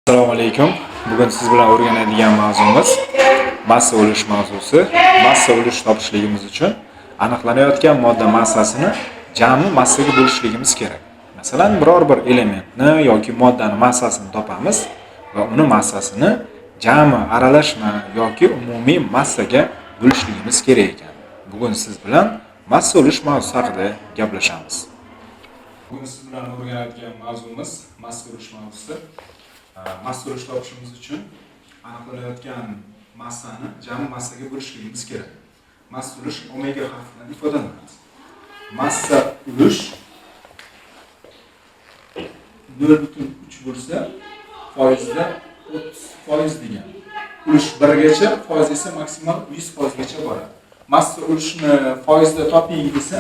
Assalomu alaykum. Bugun siz bilan o'rganadigan mavzumiz massa o'lish mavzusi. Massa o'lish topishligimiz uchun aniqlanayotgan modda massasini jami massaga bo'lishligimiz kerak. Masalan, biror bir elementni yoki moddani massasini topamiz va uni massasini jami aralashma yoki umumiy massaga bo'lishligimiz kerak ekan. Bugun siz bilan massa o'lish mavzusi haqida gaplashamiz. Bugun siz bilan o'rganadigan mavzumiz massa o'lish mavzusi. Massa o'lish topishimiz uchun aniqlanayotgan massani jami massaga bo'lishligimiz kerak. Massa o'lish omega harfi bilan ifodalanadi. Massa o'lish 0.3 bo'lsa, foizda 30% degan. O'lish 1 gacha, foiz esa maksimal 100% gacha boradi. Massa o'lishni foizda toping desa,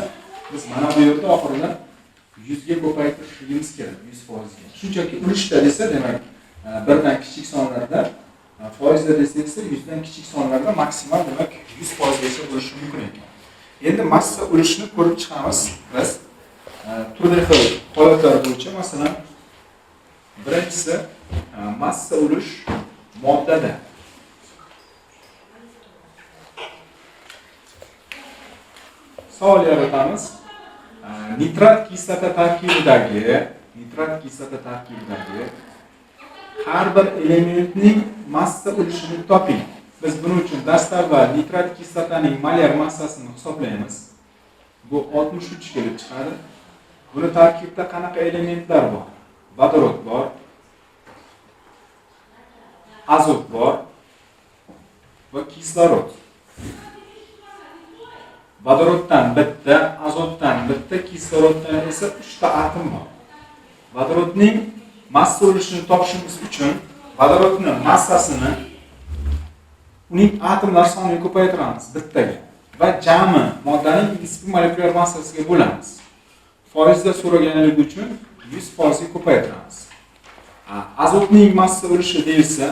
biz mana bu yerda oxirida 100 ga ko'paytirishimiz kerak, 100% ga. Shunchaki o'lishda desa, demak, birdan kichik sonlarda, foizda desa esa 100 dan kichik sonlarda maksimal demak 100% gacha bo'lishi mumkin ekan. Endi massa o'lishni ko'rib chiqamiz biz. Turli xil holatlar bo'yicha, masalan, birinchisi massa o'lish moddada. Savol yaratamiz. Nitrat kislota tarkibidagi har bir elementning massa o'lishini toping. Biz buning uchun dastavval nitrat kislotaning molyar massasini hisoblaymiz. Bu 63 kelib chiqadi. Buni tarkibida qanaqa elementlar bor? Vodorod bor, azot bor va kislorod. Vodoroddan bitta, azotdan bitta, kisloroddan esa 3 ta atom bor. Vodorodning massa o'lishini topishimiz uchun vodorodning massasini uning atomlar soniga ko'paytiramiz bittaga va jami moddaning nisbiy molekulyar massasiga bo'lamiz. Foizda so'raganligi uchun 100% ga ko'paytiramiz. Azotning massa o'lishi deyilsa,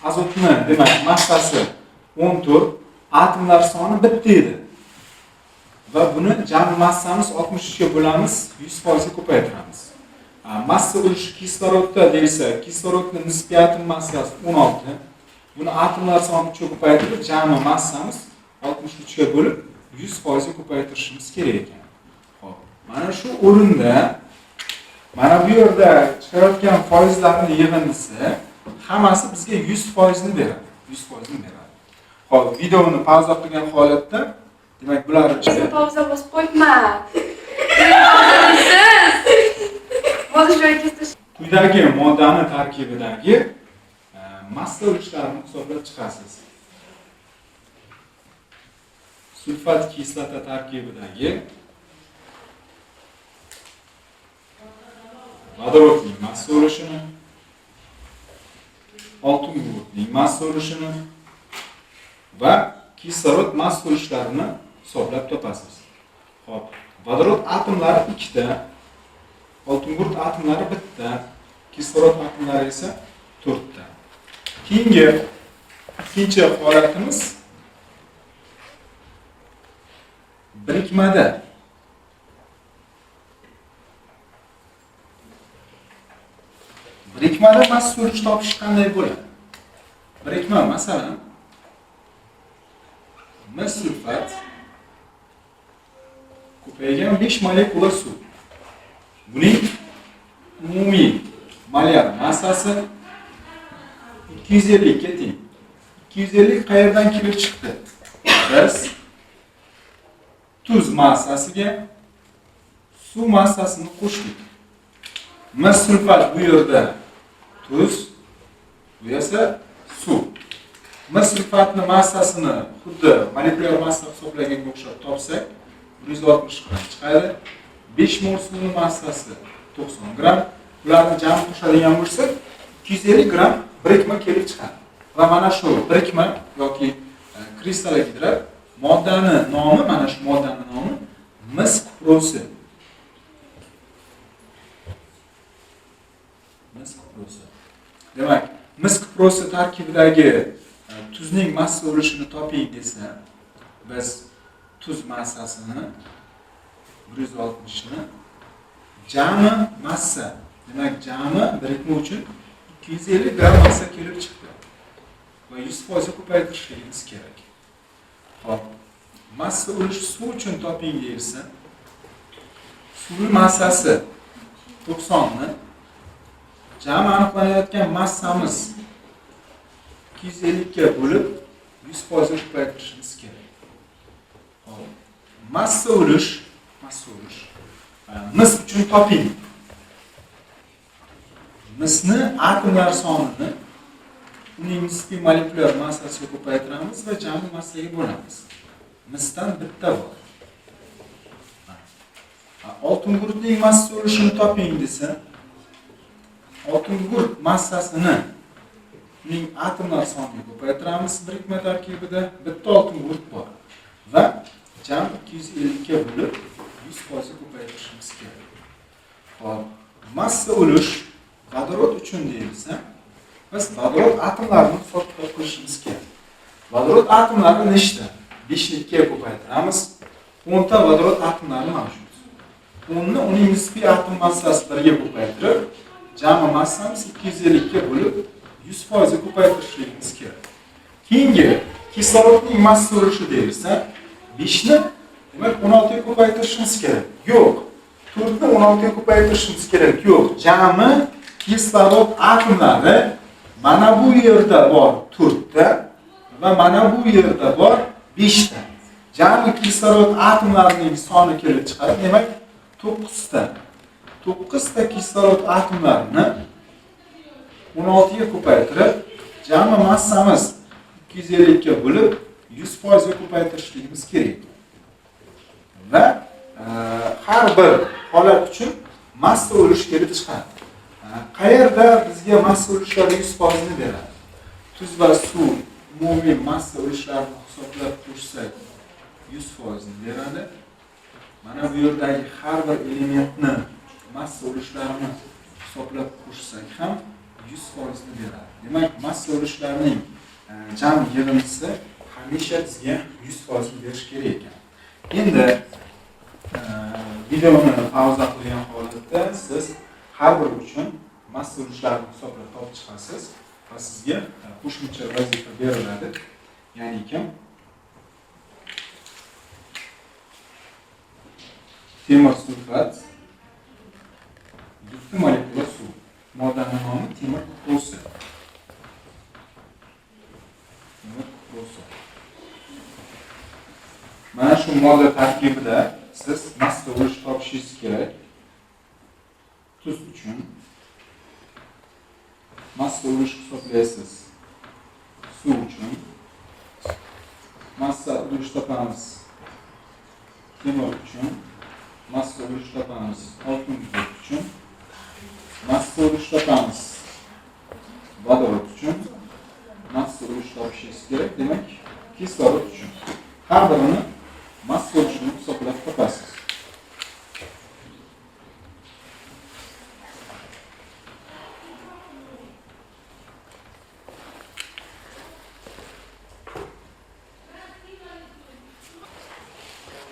azotni demak massasi 14, atomlar soni bitta edi. Va buni jami massamiz 63 ga bo'lamiz, 100% ga ko'paytiramiz. Massa o'lishi kislorodda deyilsa, kislorodning nisbiy atom massasi 16. Buni atomlar soni 3 ga ko'paytirib, jami massamiz 63 ga bo'lib 100% ga ko'paytirishimiz kerak ekan. Xo'p, mana shu o'rinda mana bu yerda chiqayotgan foizlarning yig'indisi hammasi bizga 100% ni beradi. 100% ni beradi. Xo'p, videoni pauza qilgan holatda demak, bular ichida pauza bosib qo'yma. Quyidagi moddani tarkibidagi massa o'lishlarini hisoblab chiqasiz. Sulfat kislota tarkibidagi vodorodning massa o'lishini, oltin gumurtning massa o'lishini va kislorod massa o'lishlarini hisoblab topasiz. Xo'p, vodorod atomlari 2 ta, oltin gumurt atomlari 1 ta, kislorod atomlari esa 4 ta. Keyingi ikkinchi holatimiz birikmada. Birikmada massa o'lish topish qanday bo'ladi? Birikma masalan mis sulfat ko'paygan 5 molekula suv. Buning umumiy molyar massasi 250 ga teng. 250 qayerdan kelib chiqdi? Biz tuz massasiga suv massasini qo'shdik. Mis sulfat bu yerda tuz, bu esa suv. Mis sulfatni massasini xuddi molekulyar massa hisoblaganga o'xshab topsak, 160 gram chiqadi. 5 mol suvning massasi 90 gram. Ularni jami qo'shadigan bo'lsak, 250 gram birikma kelib chiqadi. Va mana shu birikma yoki kristallohidrat moddani nomi, mana shu moddani nomi mis kuprosi. Mis kuprosi. Demak, mis kuprosi tarkibidagi tuzning massa o'lishini toping desa, biz tuz massasini 160 ni jami massa, demak jami birikma uchun 250 gram massa kelib chiqdi. Va 100% ko'paytirishligimiz kerak. Xo'p, massa ulush suv uchun toping deyilsa, suv massasi 90 ni jami aniqlanayotgan massamiz 250 ga bo'lib 100% ko'paytirishimiz kerak. Xo'p, massa ulush mis uchun toping. Misni atomlar sonini uning nisbiy molekulyar massasiga ko'paytiramiz va jami massaga bo'lamiz. Misdan bitta bor. Oltin gurutning massa ulushini toping desa, oltin gurut massasini uning atomlar soniga ko'paytiramiz. Birikma tarkibida bitta oltin gurut bor va jami 250 ga bo'lib 100% ko'paytirishimiz kerak. Xo'p, massa ulush vodorod uchun deyilsa, biz vodorod atomlarini hisob-kitob qilishimiz kerak. Vodorod atomlari nechta? 5 ni 2 ga ko'paytiramiz. 10 ta vodorod atomlari mavjud. 10 ni uning nisbiy atom massasi 1 ga ko'paytirib, jami massamiz 250 ga bo'lib 100% ko'paytirishligimiz kerak. Keyingi kislorodning massa ulushi deyilsa, 5 ni demak 16 ga ko'paytirishimiz kerak. Yo'q. 4 ni 16 ga ko'paytirishimiz kerak. Yo'q. Jami kislorod atomlari mana bu yerda bor 4 ta va mana bu yerda bor 5 ta. Jami kislorod atomlarining soni kelib chiqadi. Demak 9 ta. 9 ta kislorod atomlarini 16 ga ko'paytirib, jami massamiz 250 ga bo'lib 100% ga ko'paytirishligimiz kerak. Va har bir holat uchun massa ulush kelib chiqadi. Qayerda bizga massa ulushlari 100% ni beradi? Tuz va suv umumiy massa ulushlarini hisoblab ko'rsak 100% ni beradi. Mana bu yerdagi har bir elementni massa ulushlarini hisoblab ko'rsak ham 100% ni beradi. Demak, massa ulushlarining jami yig'indisi hamisha bizga 100% ni berish kerak ekan. Endi videoni pauza qilgan holatda siz har bir uchun massa ulushlarini hisoblab topib chiqasiz va sizga qo'shimcha vazifa beriladi. Ya'ni kim? Temir sulfat, yetti molekula suv. Moddaning nomi temir kuprosi. Mana shu modda tarkibida siz massa ulush topishingiz kerak. Tuz uchun massa ulush hisoblaysiz. Suv uchun massa ulush topamiz. Temir uchun massa ulush topamiz. Oltin gurut uchun massa ulush topamiz. Vodorod uchun massa ulush topishingiz kerak. Demak, kislorod uchun har birini massa ulushini hisoblab topasiz.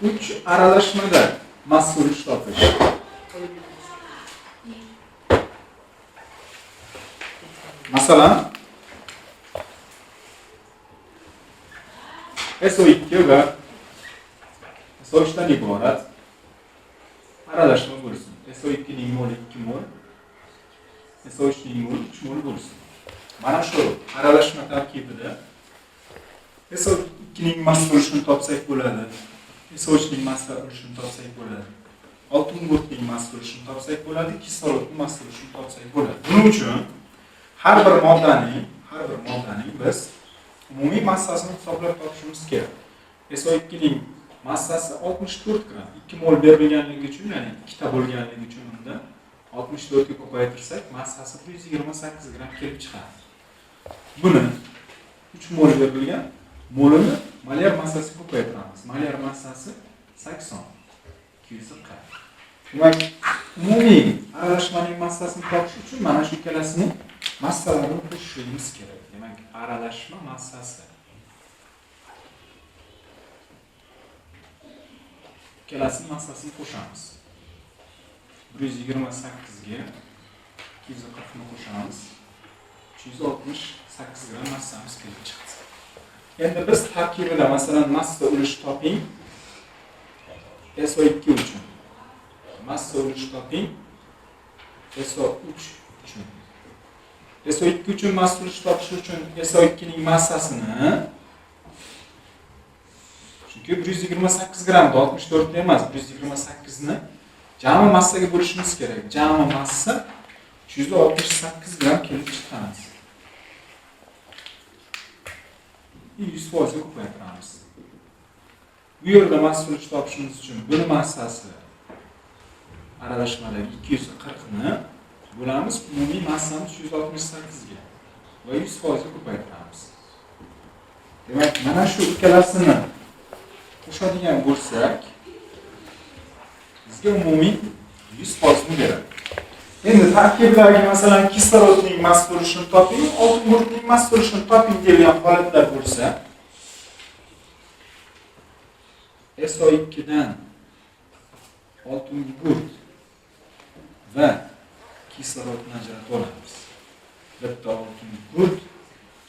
Uch aralashmada massa ulush topish. Masalan, SO2 va SO3 dan iborat aralashma bo'lsin. SO2 ning moli 2 mol, SO3 ning moli 3 mol bo'lsin. Mana shu aralashma tarkibida SO2 ning massa ulushini topsak bo'ladi. SO3 ning massa ulushini topsak bo'ladi. Oltin gurutning massa ulushini topsak bo'ladi. Kislorodning massa ulushini topsak bo'ladi. Buning uchun har bir moddaning biz umumiy massasini hisoblab topishimiz kerak. SO2 ning massasi 64 gram. 2 mol berilganligi uchun, ya'ni 2 ta bo'lganligi uchun unda 64 ga ko'paytirsak, massasi 128 gram kelib chiqadi. Buni 3 mol berilgan, molini molyar massasiga ko'paytiramiz. Molyar massasi 80, 240. Demak, umumiy aralashmaning massasini topish uchun mana shu ikkalasining massalarini qo'shishimiz kerak. Demak, aralashma massasi. Ikkalasining massasini qo'shamiz. 128 ga 240 ni qo'shamiz. 368 gram massamiz kelib chiqdi. Endi biz tarkibida masalan massa ulush toping. SO2 uchun. Massa ulush toping. SO3 uchun. SO2 uchun massa ulush topish uchun SO2 ning massasini chunki 128 gramda 64 emas, 128 ni jami massaga bo'lishimiz kerak. Jami massa 368 gram kelib chiqamiz. 100% ko'paytiramiz. Bu yerda massa ulush topishimiz uchun buni massasi aralashmadagi 240 ni bo'lamiz umumiy massamiz 168 ga va 100% ko'paytiramiz. Demak, mana shu ikkalasini qo'shadigan bo'lsak, bizga umumiy 100% ni beradi. Endi tarkiblarga masalan kislorodning massa bo'lishini toping, oltin guruhning massa bo'lishini toping degan holatlar bo'lsa, SO2 dan oltin guruh va kislorodni ajratib olamiz. Bitta oltin guruh,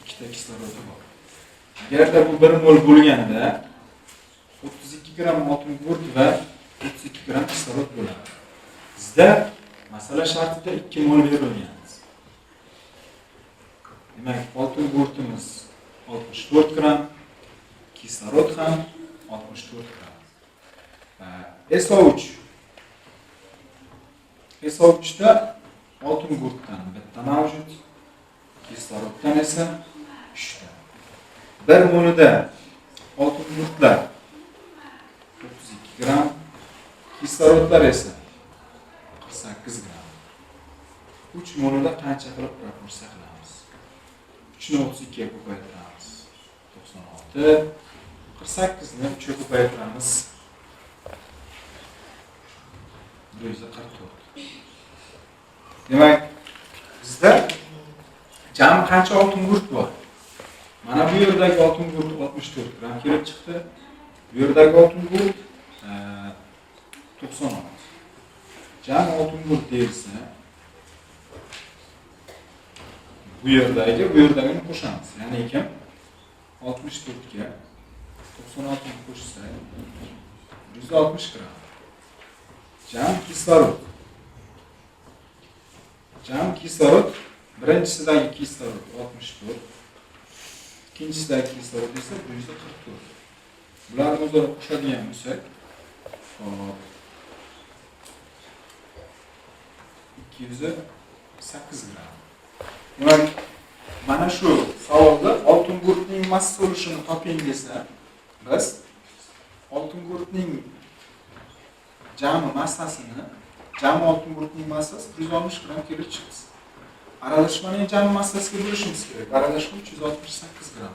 ikkita kislorodi bor. Agarda bu 1 mol bo'lganda 32 gram oltin guruh va 32 gram kislorod bo'ladi. Bizda masala shartida 2 mol berilgan. Demak, oltin guruhimiz 64 gram, kislorod ham 64 gram. SO3. SO3da oltin guruhdan bitta mavjud, kisloroddan esa 3 ta. 1 molida oltin guruhlar 32 gram, kislorodlar esa 48 gram. 3 molida qancha qilib proporsiya qilamiz? 3 ni 32 ga ko'paytiramiz. 96. 48 ni 3 ga ko'paytiramiz. 144. Demak, bizda jami qancha oltin guruh bor? Mana bu yerdagi oltin guruh 64 gram kelib chiqdi. Bu yerdagi oltin guruh 96. Jami oltin guruh deyilsa, bu yerdagini qo'shamiz. Ya'ni kim 64 ga 96 ni qo'shsak 160 gram. Jami kislorod. Jami kislorod birinchisidagi kislorod 64, ikkinchisidagi kislorod esa 144. Bularni o'zaro qo'shadigan bo'lsak, 208 gram. Demak, mana shu savolda oltin guruhning massa bo'lishini toping desa, biz oltin guruhning jami massasini, jami oltin guruhning massasi 160 gram kelib chiqdi. Aralashmaning jami massasiga bo'lishimiz kerak. Aralashma 368 gram.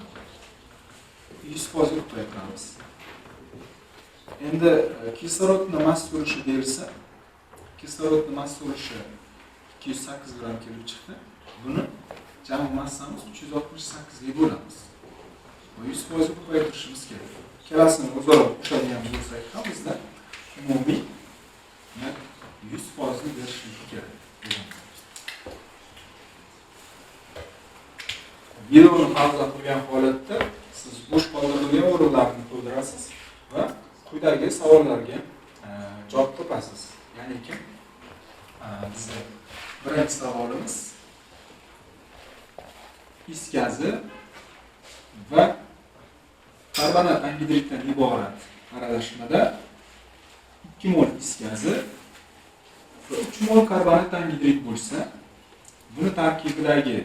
100% ko'paytiramiz. Endi kislorodni massa bo'lishi deyilsa, kislorodni massa bo'lishi 208 gram kelib chiqdi. Buni jami massamiz 368 ga bo'lamiz. Va 100% ko'paytirishimiz kerak. Ikkalasini o'zaro qo'shadigan bo'lsak ham bizda umumiy 100% ni berishimiz kerak. Videoni pauza qilgan holatda siz bo'sh qoldirilgan o'rinlarni to'ldirasiz va quyidagi savollarga javob topasiz. Ya'ni bizda birinchi savolimiz is gazi va karbonat angidriddan iborat aralashmada 2 mol is gazi va 3 mol karbonat angidrid bo'lsa, buni tarkibidagi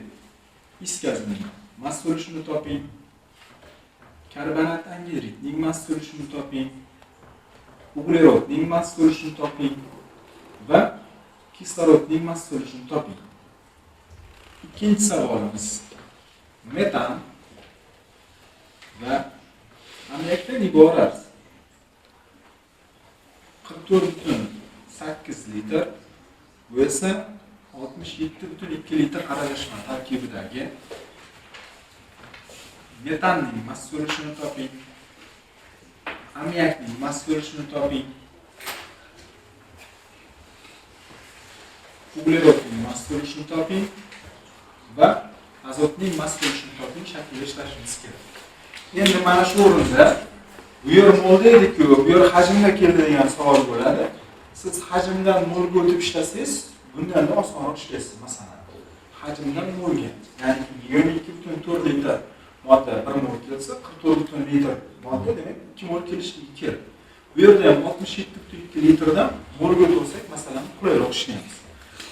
is gazining massa bo'lishini toping, karbonat angidridning massa bo'lishini toping, uglerodning massa bo'lishini toping va kislorodning massa bo'lishini toping. Ikkinchi savolimiz metan va ammiakdan iborat 44,8 litr, bu esa 67,2 litr aralashma tarkibidagi metanning massa bo'lishini toping, ammiakning massa bo'lishini toping, uglerodning massa bo'lishini toping va azotning massa ulushini toping, shaklga ishlashingiz kerak. Endi mana shu o'rinda bu yer molda edi-ku, bu yer hajmga keldi degan savol bo'ladi. Siz hajmdan molga o'tib ishlasangiz, bundan da osonroq ishlaysiz. Masalan, hajmdan molga, ya'ni 22.4 litr modda 1 mol kelsa, 44 litr modda demak 2 mol kelishligi kerak. Bu yerda ham 67.2 litrdan molga o'tsak, masalan, qulayroq ishlaymiz.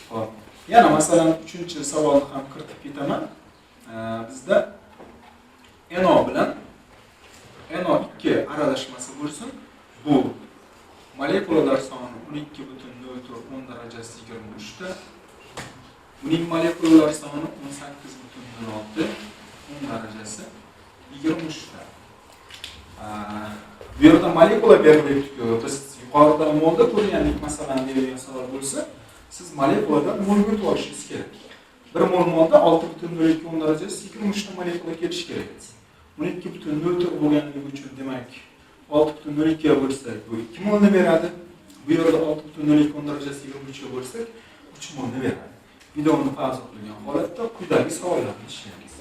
Xo'p. Yana masalan 3-savolni ham kiritib ketaman. Bizda NO bilan NO2 aralashmasi bo'lsin. Bu molekulalar soni 12.04 darajasi 23 ta. Uning molekulalar soni 18.06 darajasi 23 ta. Bu yerda molekula berilibdi-ku. Biz yuqorida molda ko'rganlik masalan deyilgan savol bo'lsa, siz molekuladan molga o'tib olishingiz kerak. 1 mol molda 6.02 darajasi 23 ta molekula kelishi kerak. 12.04 bo'lganligi uchun demak 6.02 ga bo'lsak bu 2 molni beradi. Bu yerda 6.02 darajasi 23 ga bo'lsak 3 molni beradi. Videoni pauza qilgan holatda quyidagi savollarni ishlaymiz.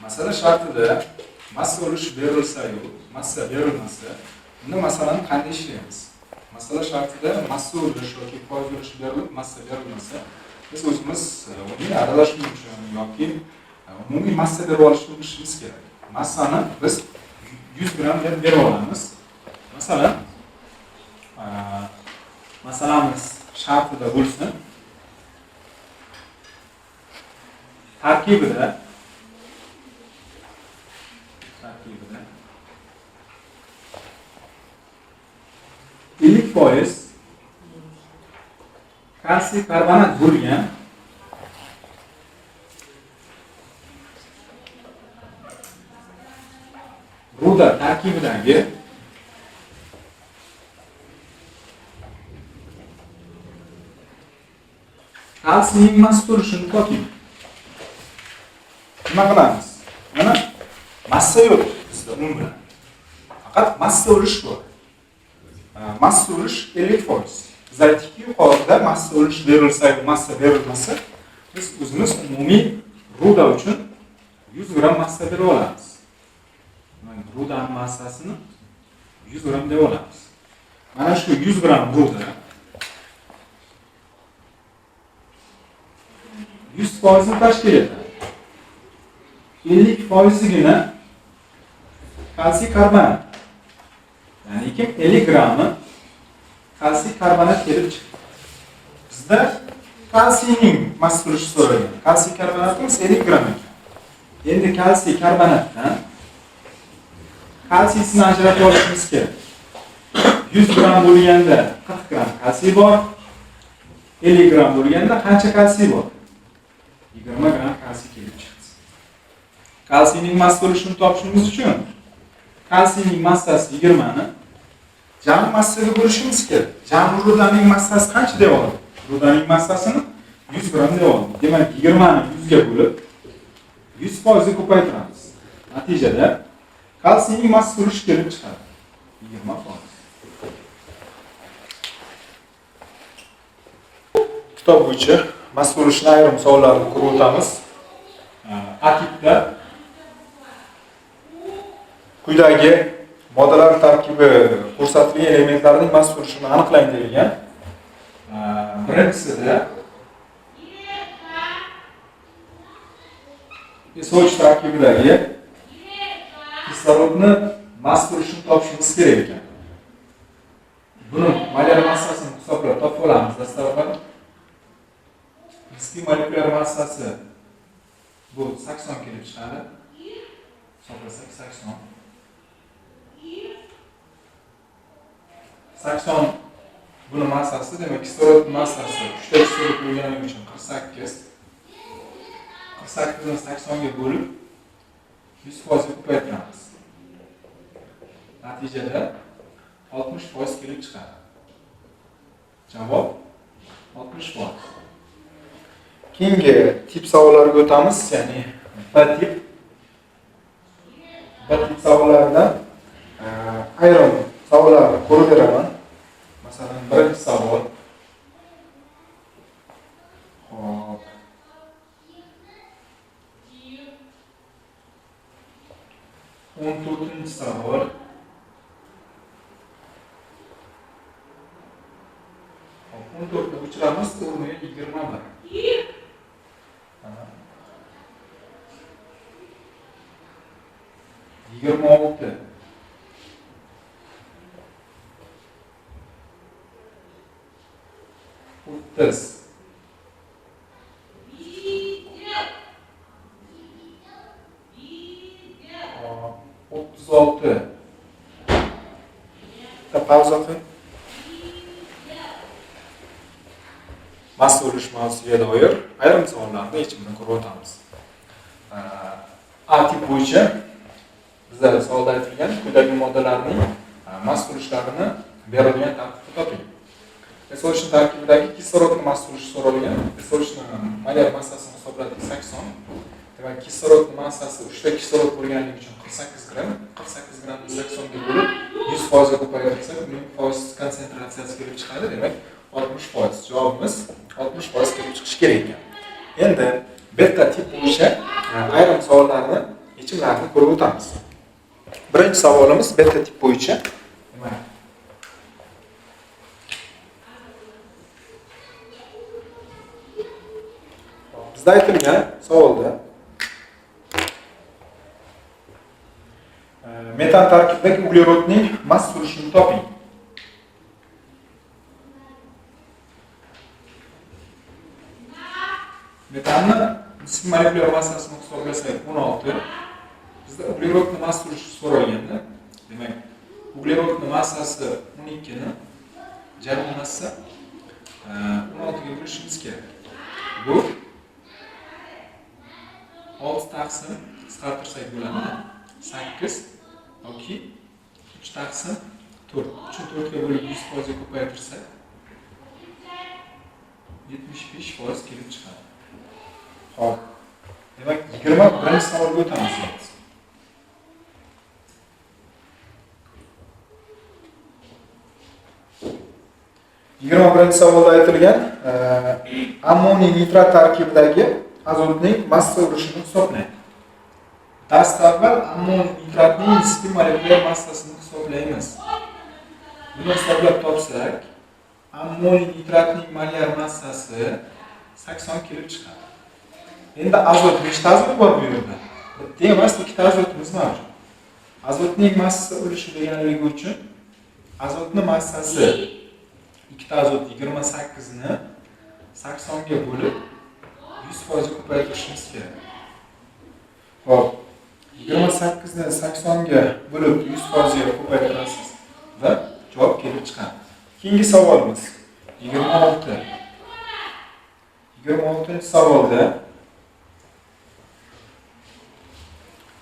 Masala shartida massa ulushi berilsa-yu, massa berilmasa, unda masalani qanday ishlaymiz? Masala shartida massa ulushi yoki foiz ulushi berilib, massa berilmasa, biz o'zimiz uni aralashtirib uchun yoki umumiy massa berib olishimiz kerak. Massani biz 100 gram deb berib olamiz. Masalan, masalamiz shartida bo'lsin. Tarkibida ilk foiz kalsiy karbonat bo'lgan ruda tarkibidagi kalsiyning massa ulushini toping. Nima qilamiz? Mana massa yo'q bizda umuman bilan. Faqat massa ulush bor. Massa ulush 50%. Biz aytdikki, yuqorida massa ulush berilsa, massa berilmasa, biz o'zimiz umumiy ruda uchun 100 gram massa berib olamiz. Mana rudaning massasini 100 gram deb olamiz. Mana shu 100 gram ruda 100% ni tashkil etadi. 50%igina kalsiy karbonat. Ya'ni 50 grammi kalsiy karbonat kelib chiqdi. Bizda kalsiyning massa ulushi so'ralgan. Kalsiy karbonatimiz 50 gram ekan. Endi kalsiy karbonatdan kalsiysini ajratib olishimiz kerak. 100 gram bo'lganda 40 gram kalsiy bor. 50 gram bo'lganda qancha kalsiy bor? 20 gram kalsiy kelib chiqdi. Kalsiyning massa ulushini topishimiz uchun kalsiyning massasi 20 ni jami massaga bo'lishimiz kerak. Jami rudaning massasi qancha deb oldik? Rudaning massasini 100 gram deb oldik. Demak 20 ni 100 ga bo'lib 100% ga ko'paytiramiz. Natijada kalsiyning massa ulushi kelib chiqadi. 20%. Kitob bo'yicha massa ulushini ayrim savollarni ko'rib o'tamiz. Tarkibda quyidagi moddalar tarkibi ko'rsatilgan elementlarning massa ulushini aniqlang deyilgan. Birinchisida SO3 tarkibidagi kislorodni massa ulushini topishimiz kerak ekan. Buni molekyular massasini hisoblab topib olamiz. Dastlabki nisbiy molekulyar massasi bu 80 kelib chiqadi. Hisoblasak 80 buni massasi, demak kislorod massasi 3 ta kislorod bo'lgani uchun 48. 48 ni 80 ga bo'lib 100% ga ko'paytiramiz. Natijada 60% kelib chiqadi. Javob 60%. Keyingi tip savollarga o'tamiz, ya'ni B tip savollardan ayrim savollarni ko'rib beraman. Masalan, birinchi savol. Xo'p. 14-chi savol. Hop, 14 ni o'chiramiz, o'rniga 21. 26. 30. 36. Pauza qiling. Massa ulush mavzusiga doir ayrim savollarni yechimini ko'rib o'tamiz. A tip bo'yicha bizda savolda aytilgan quyidagi moddalarning massa ulushlarini berilgan tartibda toping. Resursning tarkibidagi kislorodning massa ulushi so'ralgan. Resursning molar massasini hisobladik 80. Demak, kislorodning massasi 3 ta kislorod bo'lganligi uchun 48 gram. 48 gramni 80 ga bo'lib 100% ga ko'paytirsak, uning foiz konsentratsiyasi kelib chiqadi. Demak, 60%. Javobimiz 60% kelib chiqishi kerak ekan. Endi beta tip bo'yicha ayrim savollarni yechimlarini ko'rib o'tamiz. Birinchi savolimiz beta tip bo'yicha. Demak, bizda aytilgan savolda metan tarkibidagi uglerodning massa ulushini toping. Metanni nisbiy molekulyar massasini hisoblasak 16. Bizda uglerodning massa ulushi so'ralganda, demak, uglerodning massasi 12 ni jarima massa 16 ga bo'lishimiz kerak. Bu 6 taqsim qisqartirsak bo'ladi. 8 yoki 3 taqsim 4. 3 4 ga bo'lib 100% ga ko'paytirsak 75% kelib chiqadi. Xo'p. Demak, 21 savolga o'tamiz. 21 savolda aytilgan ammoniy nitrat tarkibidagi azotning massa ulushini hisoblang. Darsda avval ammoniy nitratning nisbiy molekulyar massasini hisoblaymiz. Buni hisoblab topsak, ammoniy nitratning molar massasi 80 kelib chiqadi. Endi azot nechta azot bor bu yerda? Bitta emas, ikkita azotimiz mavjud. Azotning massa ulushi deganligi uchun azotning massasi ikkita azot 28 ni 80 ga bo'lib 100% ga ko'paytirishimiz kerak. Xo'p, 28 ni 80 ga bo'lib 100% ga ko'paytirasiz va javob kelib chiqadi. Keyingi savolimiz 26. 26-savolda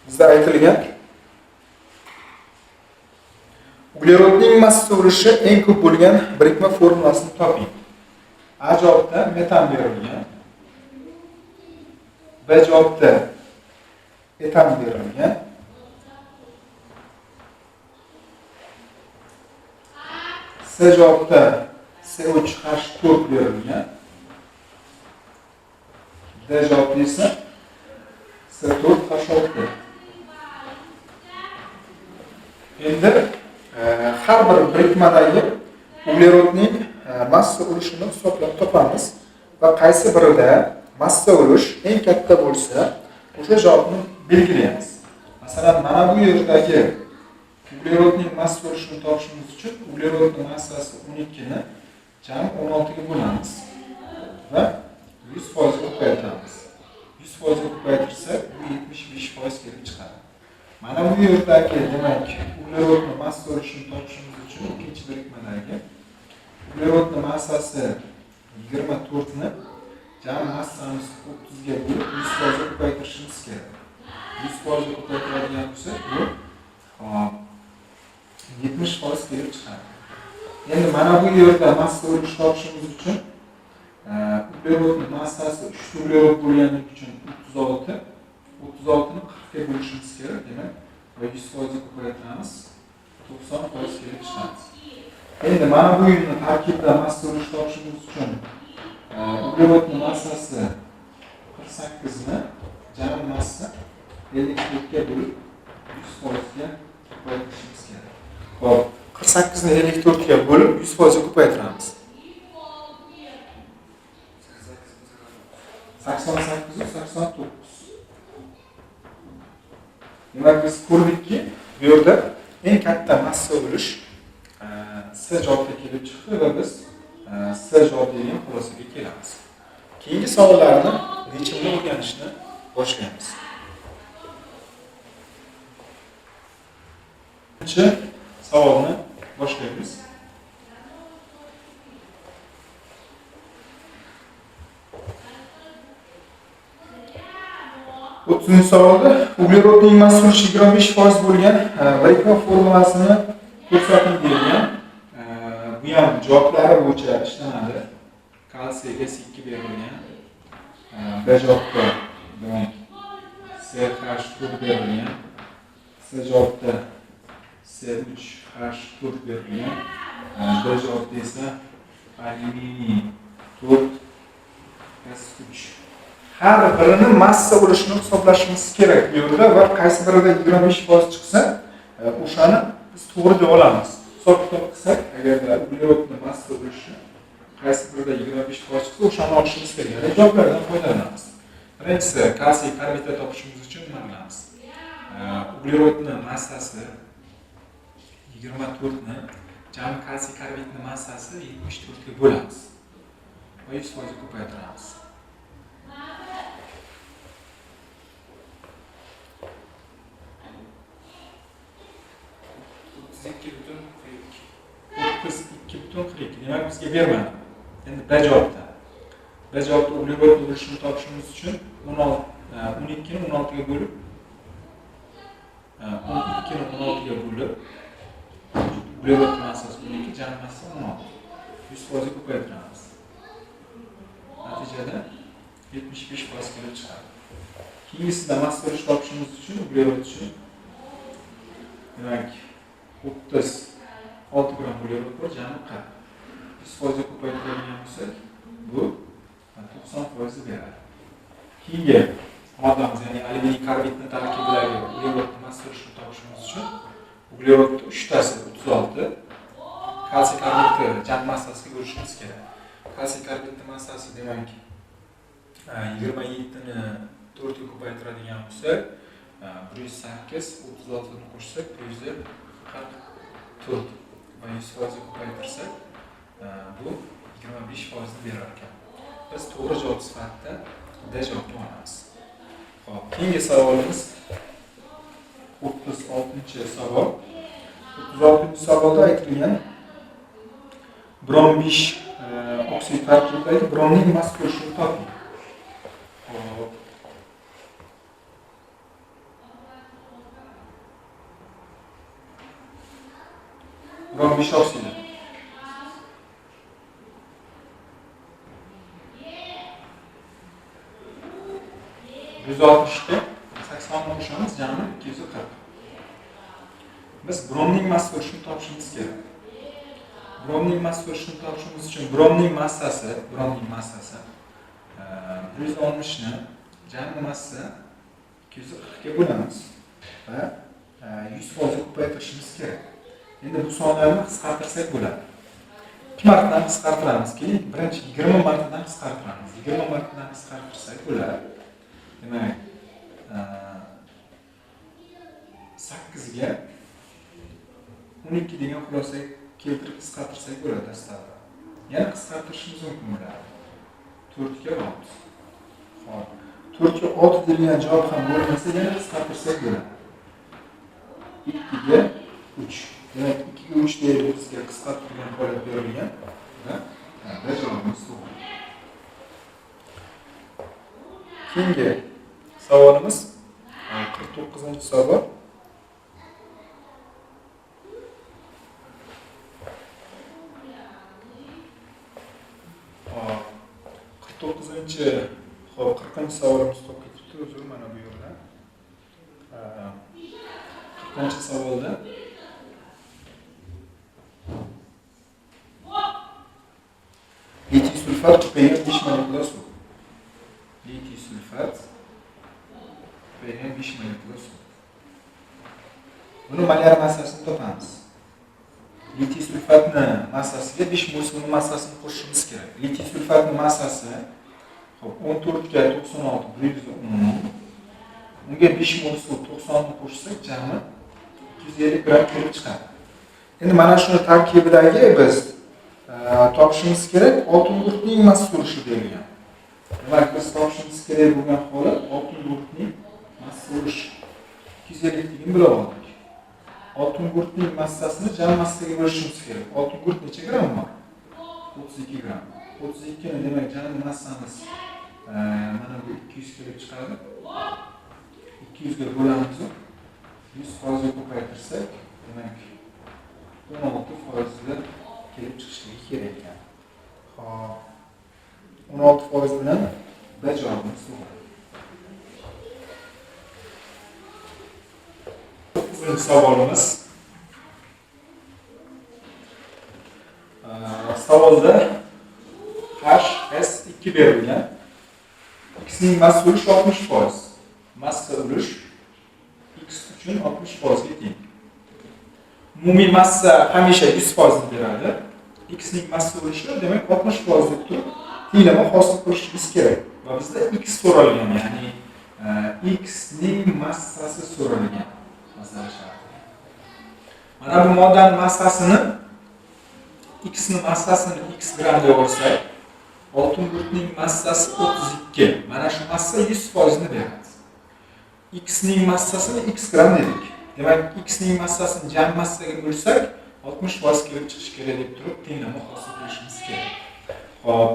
bizda aytilgan uglerodning massa ulushi eng ko'p bo'lgan birikma formulasini toping. A javobda metan berilgan. B javobda etan berilgan. C javobda CH4 berilgan. D javobda esa C4H6. Endi har bir birikmadagi uglerodning massa ulushini hisoblab topamiz va qaysi birida massa ulush eng katta bo'lsa, o'sha javobni belgilaymiz. Masalan, mana bu yerdagi uglerodning massa ulushini topishimiz uchun uglerodning massasi 12 ni jami 16 ga bo'lamiz va 100% ga ko'paytiramiz. 100% ga ko'paytirsak, bu 75% kelib chiqadi. Mana bu yerdagi, demak, uglerodning massa ulushini topishimiz uchun ikkinchi birikmadagi uglerodning massasi 24 ni jami massamiz 30 ga bo'lib 100% ga ko'paytirishimiz kerak. 100% ga ko'paytiradigan bo'lsak, bu 70% kelib chiqadi. Endi mana bu yerda massa ulush topishimiz uchun uglerodning massasi 3 uglerod bo'lganligi uchun 36 ni 40 ga bo'lishimiz kerak, demak, va 100% ga ko'paytiramiz, 90% kelib chiqadi. Endi mana bu yerni tarkibda massa ulush topishimiz uchun uglerodning massasi 48 ni jami massa 54 ga bo'lib 100%ga ko'paytirishimiz kerak. Hop, 48 ni 54 ga bo'lib 100% ga ko'paytiramiz. 88 89. Demak, biz ko'rdikki, bu yerda eng katta massa bo'lish S javobga kelib chiqdi va biz S javob degan xulosaga kelamiz. Keyingi savollarni yechimini o'rganishni boshlaymiz. Birinchi savolni boshlaymiz. 30-savolda uglerodning massa ulushi 25% bo'lgan Breyton formulasini ko'rsating deyilgan. Bu ham javoblari bo'yicha ishlanadi. Kalsiyga 2 berilgan. B javobda demak CH4 berilgan. C javobda C3H4 berilgan. D javobda esa alyuminiy 4S3. Har birini massa bo'lishini hisoblashimiz kerak bu yerda va qaysi birida 25% chiqsa, o'shani biz to'g'ri deb olamiz. Hisob-kitob qilsak, agarda uglerodning massa bo'lishi qaysi birida 25% chiqsa, o'shani olishimiz kerak. Javoblardan foydalanamiz. Birinchisi, kalsiy karbidni topishimiz uchun nima qilamiz? Uglerodning massasi 24 ni jami kalsiy karbidning massasi 74 ga bo'lamiz. Va 100% ko'paytiramiz. Demak, bizga bermadi. Endi B javobda. B javobda uglerod bo'lishini topishimiz uchun 12 ni 16 ga bo'lib 12 ni 16 ga bo'lib uglerod massasi 12, jam massasi 16. 100% ko'paytiramiz. Natijada 75% kelib chiqadi. Keyingisida massa ulush topishimiz uchun uglerod uchun demak 36 gram uglerod bor, jami 40. 100% ko'paytiradigan bo'lsak, bu 90% beradi. Keyingi moddamiz, ya'ni alyuminiy karbidning tarkibidagi uglerodni massa ulushini topishimiz uchun uglerod 3 tasi 36, kalsiy karbidni jam massasiga bo'lishimiz kerak. Kalsiy karbidning massasi demak 27 ni 4 ga ko'paytiradigan bo'lsak, 108, 36 ni qo'shsak 144 va 100% ko'paytirsak bu 25% berar ekan. Biz to'g'ri javob sifatida D javobni olamiz. Xo'p, keyingi savolimiz 36-savol. 36-savolda aytilgan brom 5 oksid tarkibidagi bromning massa ulushini toping. Xo'p. Brom 5 oksidi 160 ga 80 ni qo'shamiz, jami 240. Biz bromning massa ulushini topishimiz kerak. Bromning massa ulushini topishimiz uchun bromning massasi 160 ni jami massa 240 ga bo'lamiz va 100% ko'paytirishimiz kerak. Endi bu sonlarni qisqartirsak bo'ladi. 2 martadan qisqartiramiz, keyin birinchi 20 martadan qisqartiramiz. 20 martadan qisqartirsak bo'ladi. Demak, 8 ga 12 degan xulosaga keltirib qisqartirsak bo'ladi dastlabda. Yana qisqartirishimiz mumkin bo'ladi. 4 ga 6. Xo'p, 4 ga 6 degan javob ham bo'lmasa, yana qisqartirsak bo'ladi. 2 ga 3. Demak, 2 ga 3 deyilib bizga qisqartirilgan holat berilgan va javobimiz to'g'ri. Keyingi savolimiz 49-savol. Xo'p, 40-savolimiz to'g'ri ketibdi, uzr, mana bu yerda. 40-savolda litiy sulfat pH 5 molekula suv. Litiy sulfat pH 5 molekula suv. Buni molar massasini topamiz. Litiy sulfatni massasiga 5 mol suvni massasini qo'shishimiz kerak. Litiy sulfatni massasi 14 ga 96 110. Unga 5 mol suv 90 ni qo'shsak, jami 250 gram kelib chiqadi. Endi mana shuni tarkibidagi biz topishimiz kerak oltin gurtning massa ulushi berilgan. Demak, biz topishimiz kerak bo'lgan holat oltin gurtning massa ulushi 250 ligini bilib oldik. Oltin gurtning massasini jam massaga bo'lishimiz kerak. Oltin gurt necha gram bor? 32 gram. 32 ni demak jam massamiz mana bu 200 kelib chiqadi. 200 ga bo'lamiz. 100% ga ko'paytirsak, demak 16% ga kelib chiqishligi kerak ekan. Xo'p, 16% bilan bajaramiz. Birinchi savolimiz. Savolda HS2 berilgan. X ning massa ulushi 60%. Massa ulush X uchun 60% ga teng. Umumiy massa hamisha 100% beradi. X ning massa ulushi demak 60% deb turib, tenglama hosil qilishimiz kerak. Va bizda X so'ralgan, ya'ni X ning massasi so'ralgan. Mana bu moddaning massasini X ning massasini X gram deb olsak, oltin gurtning massasi 32. Mana shu massa 100% ni beradi. X ning massasini X gram dedik. Demak, X ning massasini jam massaga bo'lsak, 60% kelib chiqish kerak deb turib, tenglama hosil qilishimiz kerak. Xo'p,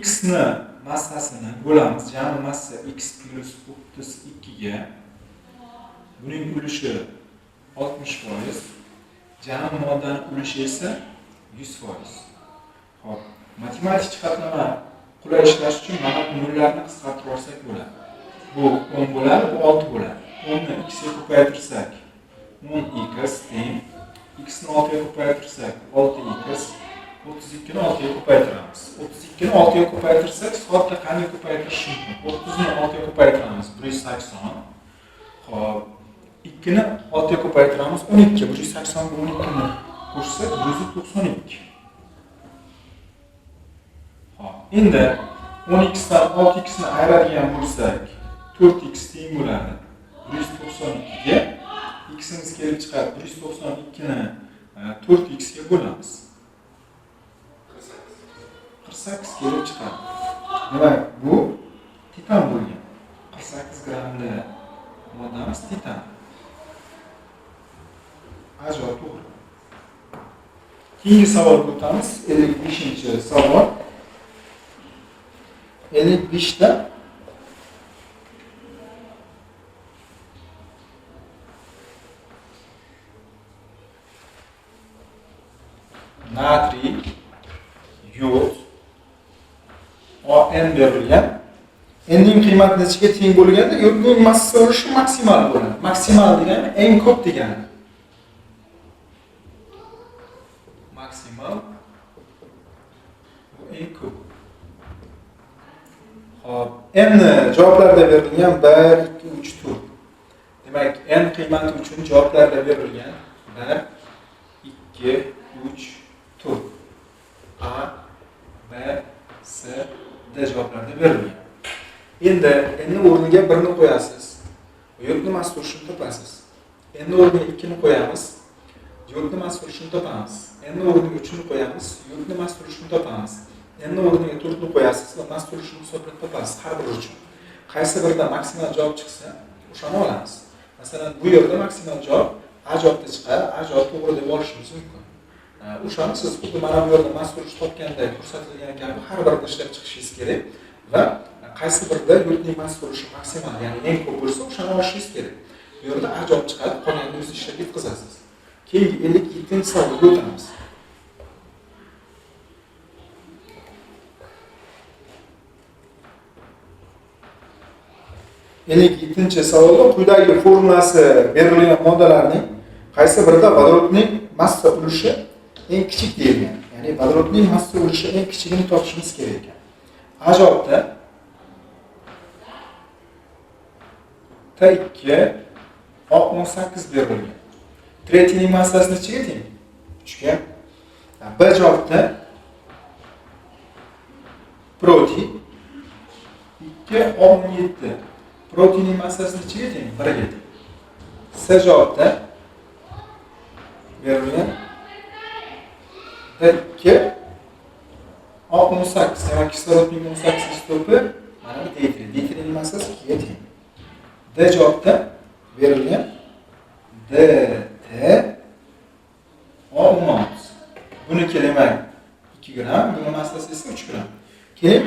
X ni massasini bo'lamiz jam massa X plus 32 ga. Buning ulushi 60%, jam moddaning ulushi esa 100%. Xo'p, matematik jihatlama qulay ishlash uchun mana bu nollarni qisqartirib olsak bo'ladi. Bu 10 bo'ladi, bu 6 bo'ladi. 10 ni x ga ko'paytirsak, 10x teng x ni 6 ga ko'paytirsak, 6x 32 ni 6 ga ko'paytiramiz. 32 ni 6 ga ko'paytirsak, soatda qanday ko'paytirish mumkin? 30 ni 6 ga ko'paytiramiz, 180. Xo'p, 2 ni 6 ga ko'paytiramiz, 12. 180 ga 12 ni qo'shsak, 192. Xo'p, endi 10x dan 6x ni ayiradigan bo'lsak, 4x teng bo'ladi 192 ga. X'imiz kelib chiqadi, 192 ni 4x ga bo'lamiz. 48 kelib chiqadi. Demak, bu titan bo'lgan. 48 gramli moddamiz titan. Ajoyib to'g'ri. Keyingi savolga o'tamiz. 55-savol. 55 da natriy, yod, ON berilgan. N'ning qiymati nechaga teng bo'lganda, yodning massa ulushi maksimal bo'ladi. Maksimal degani eng ko'p degani. Maksimal bu eng ko'p. Xo'p, N javoblarda berilgan 1, 2, 3, 4. Demak, N qiymati uchun javoblarda berilgan 1, 2, 3, 4. A, B, C, D javoblarda berilgan. Endi N o'rniga 1 ni qo'yasiz. Yodning massa ulushini topasiz. N o'rniga 2 ni qo'yamiz. Yodning massa ulushini topamiz. N o'rniga 3 ni qo'yamiz. Yodning massa ulushini topamiz. N o'rniga 4 ni qo'yasiz va massa ulushini hisoblab topasiz har bir uchun. Qaysi birida maksimal javob chiqsa, o'shani olamiz. Masalan, bu yerda maksimal javob A javobda chiqadi, A javob to'g'ri deb olishimiz mumkin. O'shani siz xuddi mana bu yerda massa ulush topganda ko'rsatilgan kabi har birida ishlab chiqishingiz kerak va qaysi birida yodning massa ulushi maksimal, ya'ni eng ko'p bo'lsa, o'shani olishingiz kerak. Bu yerda A javob chiqadi, qolganini o'zingiz ishlab yetkazasiz. Keyingi 57-savolga o'tamiz. Yettinchi savolda quyidagi formulasi berilgan moddalarning qaysi birida vodorodning massa ulushi eng kichik deyilgan. Ya'ni vodorodning massa ulushi eng kichigini topishimiz kerak ekan. A javobda T2 O18 berilgan. Tretining massasi nechiga teng? 3 ga. B javobda protein 2/17. Proteinning massasi nechiga teng? 1 ga teng. C javobda berilgan 2/18. Demak, kislorodning 18 izotopi mana bu deuteriy. Deuteriyning massasi 2 ga teng. D javobda berilgan DT/16. Buniki demak 2 gram, buni massasi esa 3 gram. Keyin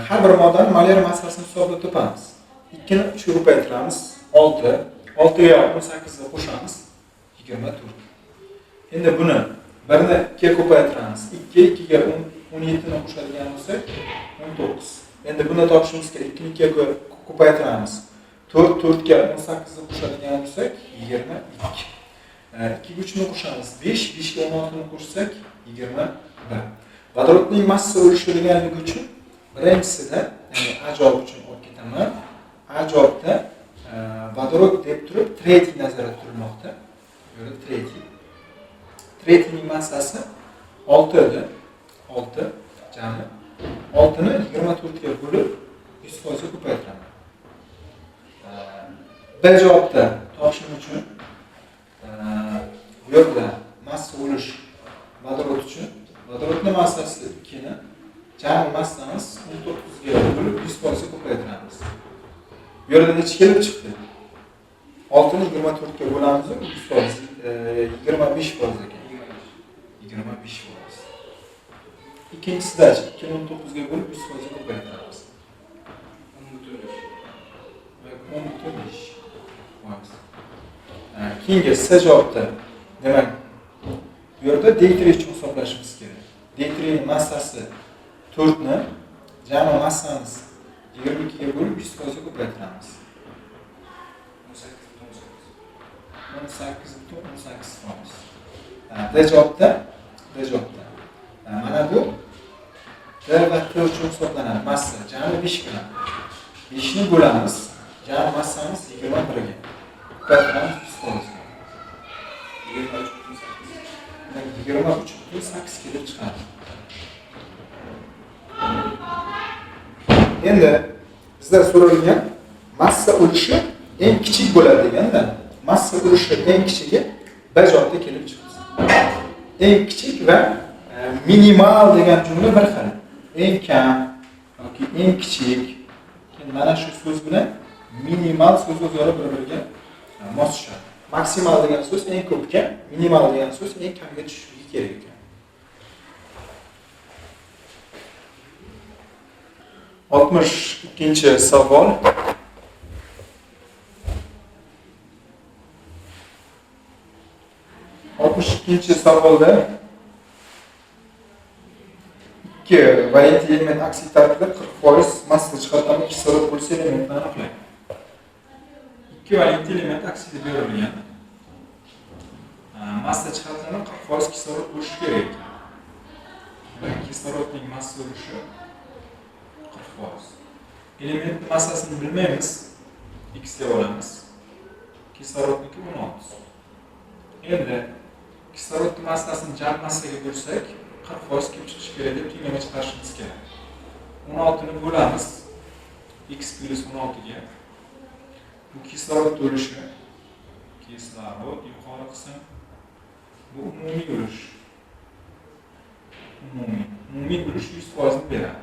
har bir moddaning molyar massasini hisoblab topamiz. 2 ni 3 ga ko'paytiramiz, 6. 6 ga 18 ni qo'shamiz, 24. Endi buni 1 ni 2 ga ko'paytiramiz. 2 ga 17 ni qo'shadigan bo'lsak, 19. Endi buni topishimiz kerak. 2 ni 2 ga ko'paytiramiz. 4 ga 18 ni qo'shadigan bo'lsak, 22. 2 ga 3 ni qo'shamiz, 5. 5 ga 16 ni qo'shsak, 21. Vodorodning massa o'lishi deganligi uchun birinchisida, ya'ni A javobi uchun olib ketaman. A javobda vodorod deb turib, tretiy nazarda turilmoqda. Yo'li tretiy. Tretiyning massasi 6 edi. 6 jami. 6 ni 24 ga bo'lib 100% ga ko'paytiraman. B javobda topishim uchun bu yerda massa o'lish vodorod uchun vodorodning massasi 2 ni jami massamiz 19 ga bo'lib 100% ga ko'paytiramiz. Bu yerda necha kelib chiqdi? 6 ni 24 ga bo'lamiz, 100%, 25% ekan. 25%. Ikkinchisida 2 ni 19 ga bo'lib 100% ga ko'paytiramiz. 10.5. Keyingi C javobda demak bu yerda deuteriy uchun hisoblashimiz kerak. Deuteriyning massasi 4 ni jami massamiz 22 ga bo'lib 100% ga ko'paytiramiz. 18.18%. D javobda mana bu D va T uchun hisoblanadi. Massa jami 5 gram. 5 ni bo'lamiz. Jami massamiz 21 ga. Ko'paytiramiz 100%. 23.8 kelib chiqadi. Endi bizlar so'ralgan massa o'lishi eng kichik bo'ladi deganda, massa o'lishi eng kichigi B javobda kelib chiqdi. Eng kichik va minimal degan jumla bir xil. Eng kam yoki eng kichik. Mana shu so'z bilan minimal so'z o'zaro bir-biriga mos tushadi. Maksimal degan so'z eng ko'pga, minimal degan so'z eng kamga tushishligi kerak ekan. 62-chi savol. Ikkinchi savolda 2 valentli element aksiy tarkibida 40% massa chiqaradigan kislorod bo'lsa elementni aniqlang. 2 valentli element aksida berilgan. Massa chiqaradigan 40% kislorod bo'lishi kerak. Demak, kislorodning massa bo'lishi 40%. Elementning massasini bilmaymiz. X deb olamiz. Kislorodniki 16. Endi kislorodning massasini jam massaga bo'lsak, 40% kelib chiqishi kerak deb tenglama chiqarishimiz kerak. 16 ni bo'lamiz x plus 16 ga. Bu kislorod bo'lishi, kislorod yuqori qism, bu umumiy bo'lish. Umumiy bo'lish 100% ni beradi.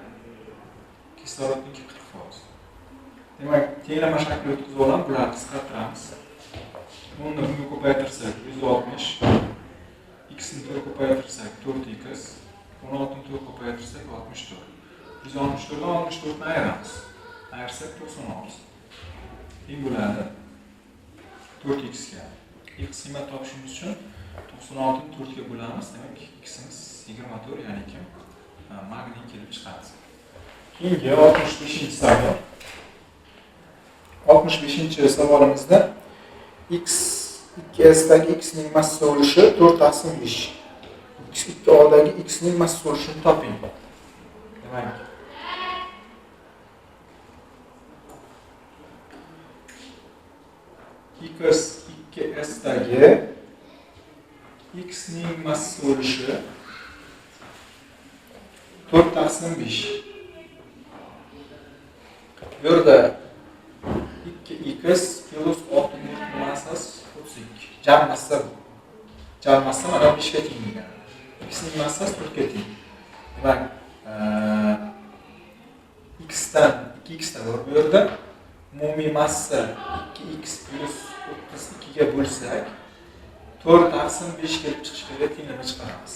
Kislorodniki 40%. Demak, tenglama shakli o'tkazib olamiz, bularni qisqartiramiz. 10 ni bunga ko'paytirsak 160, x ni 4 ko'paytirsak 4x, 16 ni 4 ko'paytirsak 64. 164 dan 64 ni ayiramiz. Ayirsak 96. Teng bo'ladi 4x ga. X qiymat topishimiz uchun 96 ni 4 ga bo'lamiz. Demak, ximiz 24, ya'ni kim? Magniy kelib chiqadi. Keyingi 65-savol. 65-savolimizda x2sdagi x ning massa bo'lishi 4/5. x2odagi x ning massa bo'lishini toping. Demak, x2sdagi x ning massasi ulushi 4 taqsim 5. Bu yerda 2x plus 64 massasi 32. Jam massa bu. Jam massa mana 5 ga teng ekan. X ning massasi 4 ga teng. Demak, x dan 2x da bor bu yerda. Umumiy massa 2x plus 32 ga bo'lsak 4 taqsim 5 kelib chiqishiga tenglama chiqaramiz.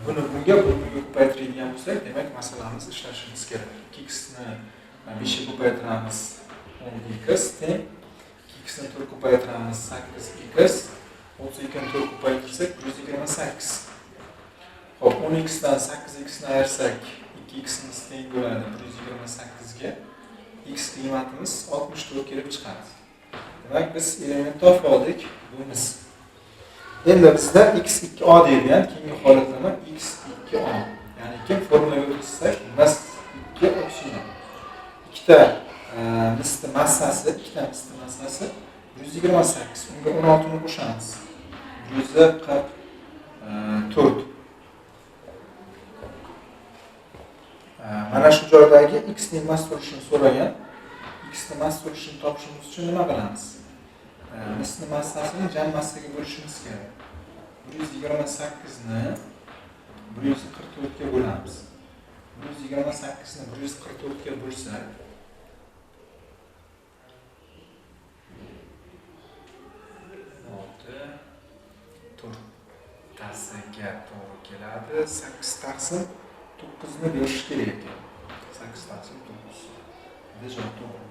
Buni bunga ko'paytiradigan bo'lsak, demak masalamiz ishlashimiz kerak. 2x ni 5 ga ko'paytiramiz 10x teng 2x ni 4 ko'paytiramiz 8x 32 ni 4 ko'paytirsak 128. Xo'p, 10x dan 8x ni ayirsak 2x ni teng bo'ladi 128 ga. X qiymatimiz 64 kelib chiqadi. Demak, biz element topib oldik. Buyimiz. Endi bizda x2a deyilgan keyingi holatlarni x2a. Ya'ni kim formulaga o'tkazsak, mas 2 oksidon. Ikkita misli massasi 128. Unga 16 ni qo'shamiz. 144. Mana shu joydagi x ning mass bo'lishini so'ragan. X ning mass bo'lishini topishimiz uchun nima qilamiz? Misli massasini jam massaga bo'lishimiz kerak. 128 ni 144 ga bo'lamiz. 128 ni 144 ga bo'lsak 4 tasiga to'g'ri keladi. 8 taqsim 9 ni berish kerak ekan. 8 taqsim 9. Deja to'g'ri.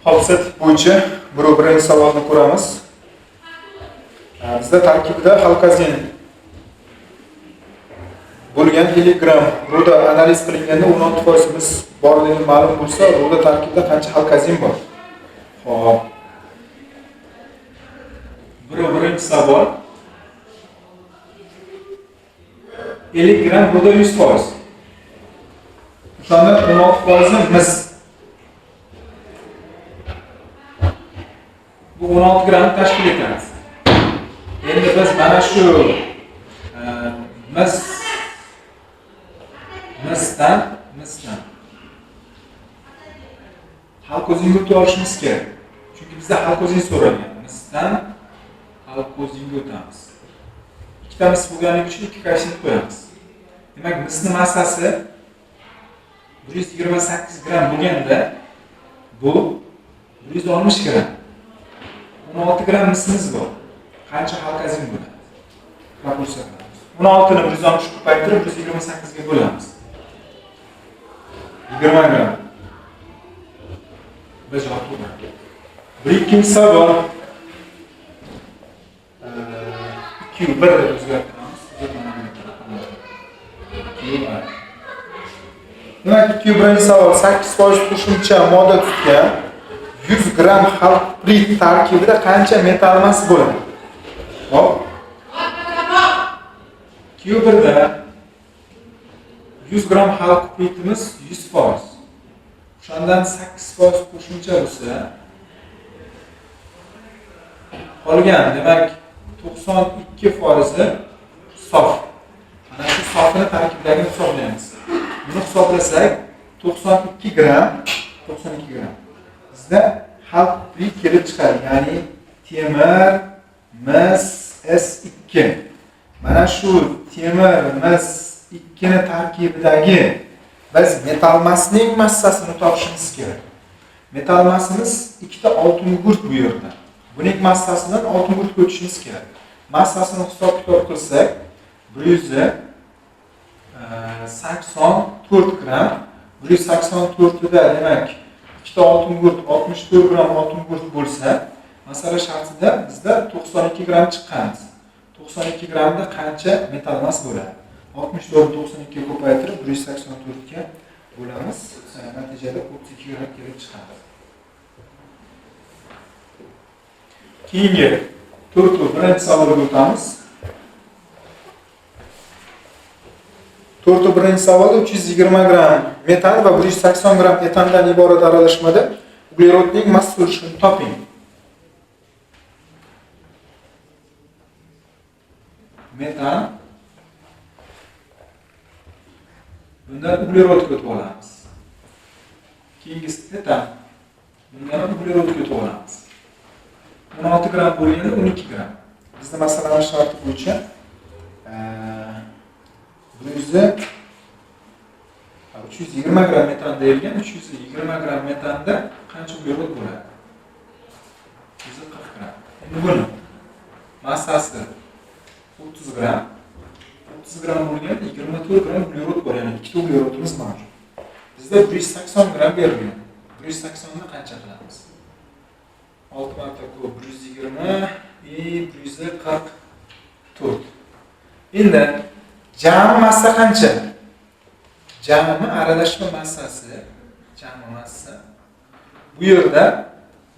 Hopsa tip bo'yicha birinchi savolni ko'ramiz. Bizda tarkibida halkazin bo'lgan 50 gram ruda analiz qilinganda 16% borligi ma'lum bo'lsa, ruda tarkibida qancha halkazin bor? Xo'p. Birinchi savol. 50 gram ruda 100%. O'shanda 16% mis. Bu 16 gram tashkil etadi. Endi biz mana shu misdan halkozinga o'tib olishimiz kerak. Chunki bizda halkozin so'ralgan. Misdan halkozinga o'tamiz. Ikkita mis bo'lganligi uchun ikki koeffitsient qo'yamiz. Demak, misning massasi 128 gram bo'lganda bu 160 gram. 16 gram misimiz bor. Qancha halkazin bo'ladi? Proporsiya qilamiz. 16 ni 160 ko'paytirib 128 ga bo'lamiz. 20 gram. Biz javob to'g'ri. Bir ikkinchi savol. 2 1 deb o'zgartiramiz. Demak, 2 birinchi savol 8% qo'shimcha modda tutgan 100 gram xalqprit tarkibida qancha metall massi bo'ladi? Hop. Q1da 100 gram xalqpritimiz 100%. O'shandan 8% qo'shimcha bo'lsa, qolgan, demak, 92% sof. Mana shu sofni tarkibidagi hisoblaymiz. Buni hisoblasak 92 gram. Bizda xalqprit kelib chiqadi, ya'ni temir, mis, S2. Mana shu temir, mis 2 ni tarkibidagi biz metal massning massasini topishimiz kerak. Metal massimiz ikkita oltin gurt bu yerda. Buning massasidan oltin gurt o'tishimiz kerak. Massasini hisob-kitob qilsak 184 gram. 184 da demak ikkita oltin gurt 64 gram oltin gurt bo'lsa, masala shartida bizda 92 gram chiqqanmiz. 92 gramda qancha metal mass bo'ladi? 64 ni 92 ga ko'paytirib 184 ga bo'lamiz. Natijada 32 gram kelib chiqadi. Keyingi birinchi savolga o'tamiz. Birinchi savolda 320 gram metal va 180 gram etandan iborat aralashmada uglerodning massa ulushini toping. Metan. Bundan uglerodga o'tib olamiz. Keyingisi etan. Bundan uglerodga o'tib olamiz. 16 gram bo'lganda 12 gram. Bizning masalamiz sharti bo'yicha 320 gram metan deyilgan. 320 gram metanda qancha uglerod bo'ladi? 140 gram. Endi buni massasi 30 gram. 30 gram bo'lganda 24 gram uglerod bor, ya'ni ikkita uglerodimiz mavjud. Bizda 180 gram berilgan. 180 ni qancha qilamiz? 6 marta ko'p 120 144. Endi jami massa qancha? Jami aralashma massasi, jami massa. Bu yerda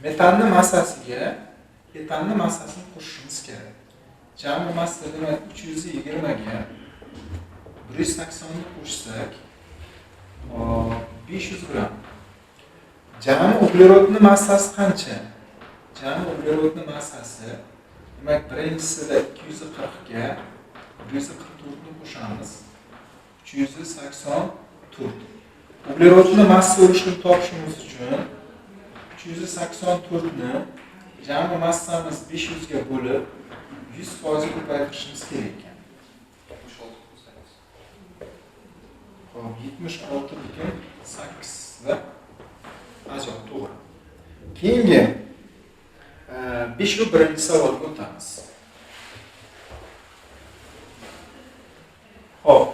metanning massasiga etanning massasini qo'shishimiz kerak. Jami massa demak 320 ga 180 ni qo'shsak 500 gram. Jami uglerodning massasi qancha? Jami uglerodning massasi demak birinchisida 240 ga 144 ni qo'shamiz. 384. Uglerodning massa ulushini topishimiz uchun 384 ni jami massamiz 500 ga bo'lib 100% ko'paytirishimiz kerak ekan. 76.8 va ajoyib to'g'ri. Keyingi 51 savolga o'tamiz. Xo'p,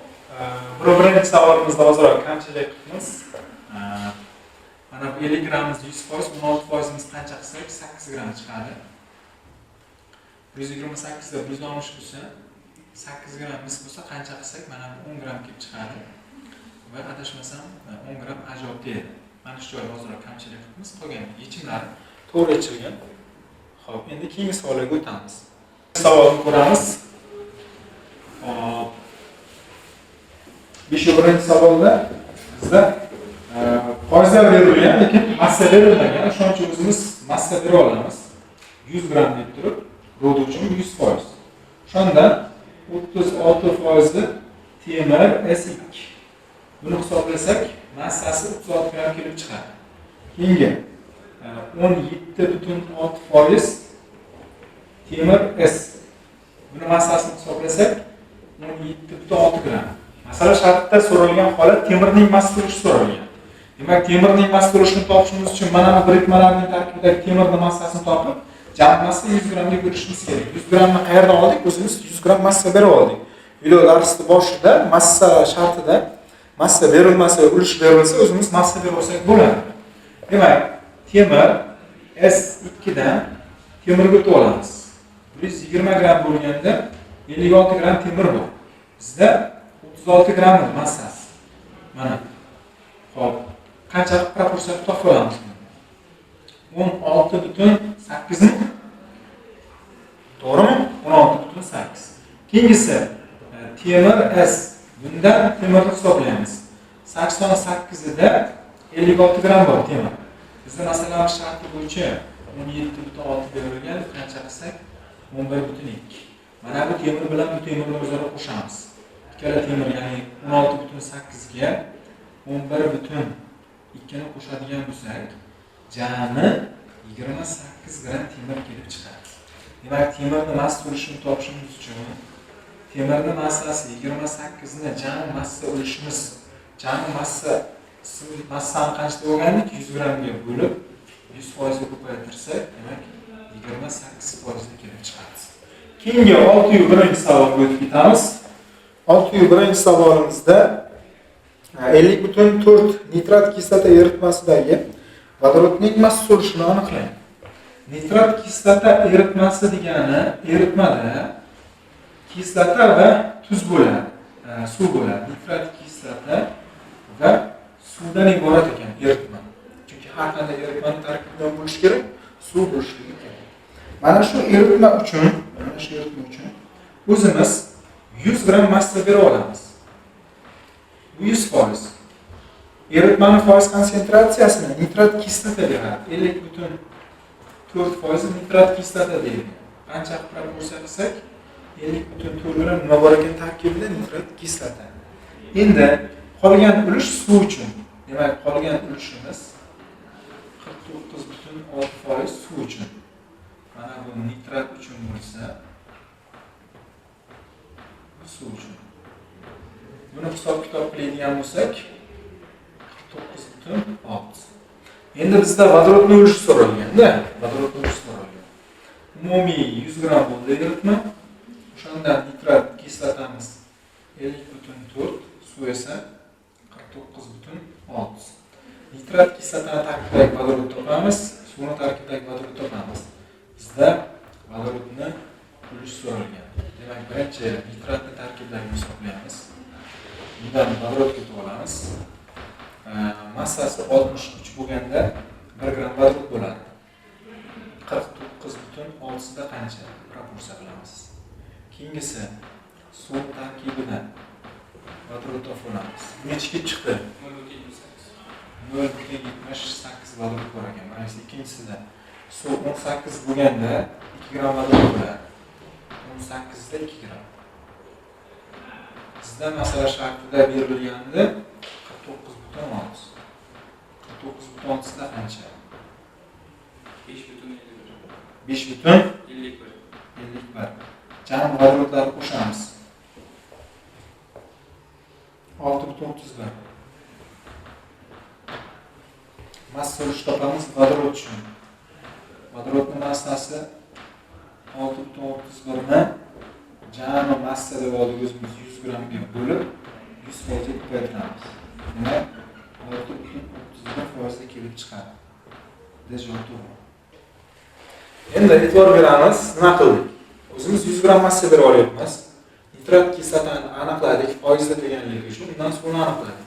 birinchi savolimizda ozroq kamchilik qilamiz. Mana bu 50 gramimiz 100%, 16%imiz qancha qilsak 8 gram chiqadi. 128 da 160 bo'lsa 8 gramimiz bo'lsa qancha qilsak mana 10 gram kelib chiqadi. Va adashmasam 10 gram ajoyib deydi. Mana shu joyda ozroq kamchilik qilamiz. Qolgan yechimlar to'g'ri yechilgan. Xo'p, endi keyingi savolga o'tamiz. Savolni ko'ramiz. Hop. 51 savolda bizda foizlar berilgan, lekin massa berilmagan. Shuning uchun o'zimiz massa bera olamiz. 100 gram deb turib, roduvchim 100%. Shunda 36% temir S2. Buni hisoblasak, massasi 36 gram kelib chiqadi. Keyingi 17.6% temir S. Buni massasini hisoblasak 17.6 gram. Masala shartida so'ralgan holat temirning massa ulushi so'ralgan. Demak, temirning massa ulushini topishimiz uchun mana bu birikmalarning tarkibidagi temirning massasini topib, jami massa 100 gramga bo'lishimiz kerak. 100 gramni qayerdan oldik? O'zimiz 100 gram massa berib oldik. Video darsning boshida massa shartida massa berilmasa, ulush berilsa, o'zimiz massa berib olsak bo'ladi. Demak, temir S2 dan temirga o'tib olamiz. 120 gram bo'lganda 56 gram temir bor. Bizda 36 gram massasi. Mana. Xo'p, qancha proporsiya topib olamiz? 16.8 mi? To'g'rimi? 16.8. Keyingisi temir S. Bundan temirni hisoblaymiz. 88 da 56 gram bor temir. Bizda masalan sharti bo'yicha 17.6 berilgan, qancha qilsak 11.2. Mana bu temir bilan bu temirni o'zaro qo'shamiz. Ikkala temir, ya'ni 16.8 ga 11.2 ni qo'shadigan bo'lsak, jami 28 gram temir kelib chiqadi. Demak, temirning massa ulushini topishimiz uchun temirning massasi 28 ni jami massa ulushimiz, jami massani qancha bo'lgandik? 100 gramga bo'lib 100% ga ko'paytirsak, demak 28% kelib chiqadi. Keyingi 601 savolga o'tib ketamiz. 601 savolimizda 50.4 nitrat kislota eritmasidagi vodorodning massa ulushini aniqlang. Nitrat kislota eritmasi degani eritmada kislota va tuz bo'ladi, suv bo'ladi. Nitrat kislota va suvdan iborat ekan eritma. Chunki har qanday eritmaning tarkibidan bo'lishi kerak, suv bo'lishi kerak. Mana shu eritma uchun o'zimiz 100 gram massa bera olamiz. Bu 100%. eritmani foiz konsentratsiyasini nitrat kislota beradi. 50,4% nitrat kislota deyilgan. Qancha proporsiya qilsak 50,4 gram nima bor ekan tarkibida nitrat kislota. Endi qolgan ulush suv uchun. Demak, qolgan ulushimiz 49,6% suv uchun. Mana bu nitrat uchun bo'lsa, suv uchun. Buni hisob-kitob qiladigan bo'lsak 49,6. Endi bizda vodorodning ulushi so'ralganda, vodorodning ulushi so'ralgan. Umumiy 100 gram bo'ldi eritma. O'shanda nitrat kislotamiz 50,4, suv esa 49,6. Nitrat kislotani tarkibidagi vodorod topamiz, suvni tarkibidagi vodorod topamiz. Bizda vodorodni ulushi so'ralgan. Demak, birinchi nitratni tarkibidagini hisoblaymiz. Bundan vodorodga yutib olamiz. Massasi 63 bo'lganda 1 gram vodorod bo'ladi. 49,6 da qancha proporsiya qilamiz. Keyingisi suv tarkibidan vodorod topamiz. Nechiga chiqdi? 0,78 vodorod bor ekan. Birinchisi, ikkinchisida suv 18 bo'lganda 2 gram vodorod bo'ladi. 18 da 2 gram. Bizda masala shartida berilgandi 49,6. 49,6 da qancha? 5,51. Jami vodorodlarni qo'shamiz. 6,31. Massa ulush topamiz vodorod uchun. Vodorodning massasi 6,31 ni jami massa deb oldik o'zimiz 100 gramga bo'lib 100% ko'paytiramiz. Demak, 6,31% kelib chiqadi. Dejavob to'g'ri. Endi e'tibor beramiz, nima qildik? O'zimiz 100 gram massa berib olyapmiz. Nitrat kislotani aniqladik, foizda deganligi uchun undan suvni aniqladik.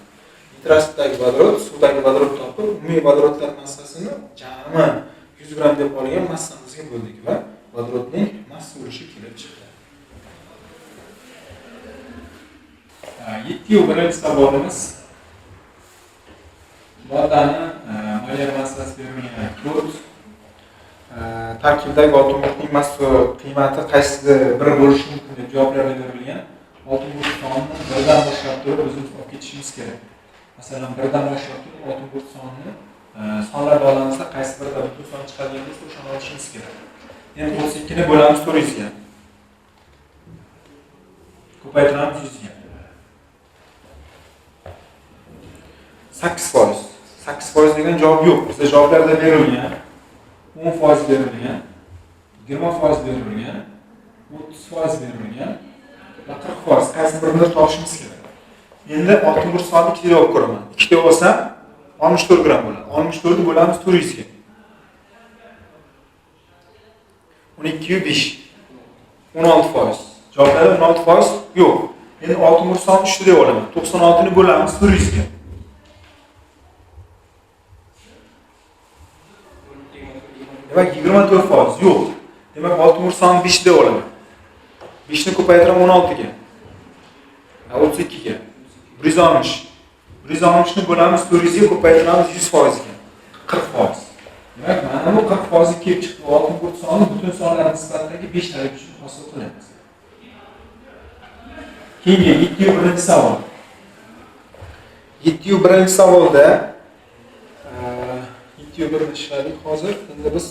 Nitratdagi vodorod, suvdagi vodorod topib, umumiy vodorodlar massasini jami 100 gram deb olgan massamizga bo'ldik va vodorodning massa ulushi kelib chiqdi. 7-birinchi savolimiz. Moddani moliya massasi berilgan 4 tarkibdagi oltin murtning massa qiymati qaysi biri bo'lishi mumkin deb javoblar berilgan. Oltin murt sonini birdan boshlab turib o'zimiz olib ketishimiz kerak. Masalan, birdan boshlab turib oltin murt sonini sonlar olamizda qaysi birida butun son chiqadigan bo'lsa, o'shani olishimiz kerak. Endi 32 ni bo'lamiz 400 ga. Ko'paytiramiz 100 ga. 8%. 8% degan javob yo'q. Bizda javoblarda berilgan 10% berilgan, 20% berilgan, 30% berilgan va 40%. Qaysi birini topishimiz kerak. Endi oltin murt sonini 2 deb olib ko'raman. 2 deb olsam 64 gram bo'ladi. 64 ni bo'lamiz 400 ga. 12 ga 5. 16%. Javoblarda 16% yo'q. Endi oltin murt sonini 3 deb olaman. 96 ni bo'lamiz 400 ga. Demak 24% yo'q. Demak oltin murt sonini 5 deb olaman. 5 ni ko'paytiraman 16 ga. 32 ga. 160. 160 ni bo'lamiz 400 ga ko'paytiramiz 100% ga. 40%. Demak, mana bu 40% kelib chiqdi. Oltin murt sonini butun sonlar nisbatidagi 5 taraf uchun hosil qilamiz. Keyingi 7-birinchi savol. 7-birinchi savolda 7-birni ishladik hozir. Endi biz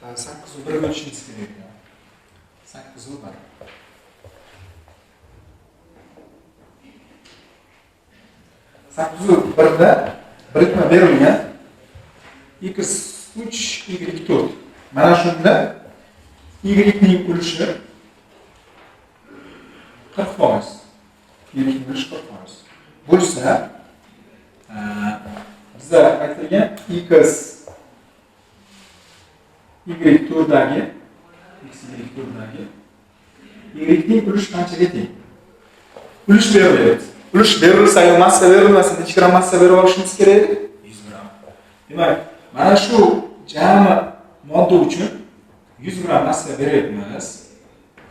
8-1 ga o'tishimiz kerak. 8-1. Birda birikma berilgan x3 y4. Mana shunda y ning ulushi 40%. Y ning ulushi 40%. Bo'lsa bizda aytilgan x y4dagi y ning ulushi qanchaga teng? Ulush berilyapti. Ulush berilsa yo massa berilmasa, necha gram massa berib olishimiz kerak edi? 100 gram. Demak, mana shu jami modda uchun 100 gram massa beryapmiz.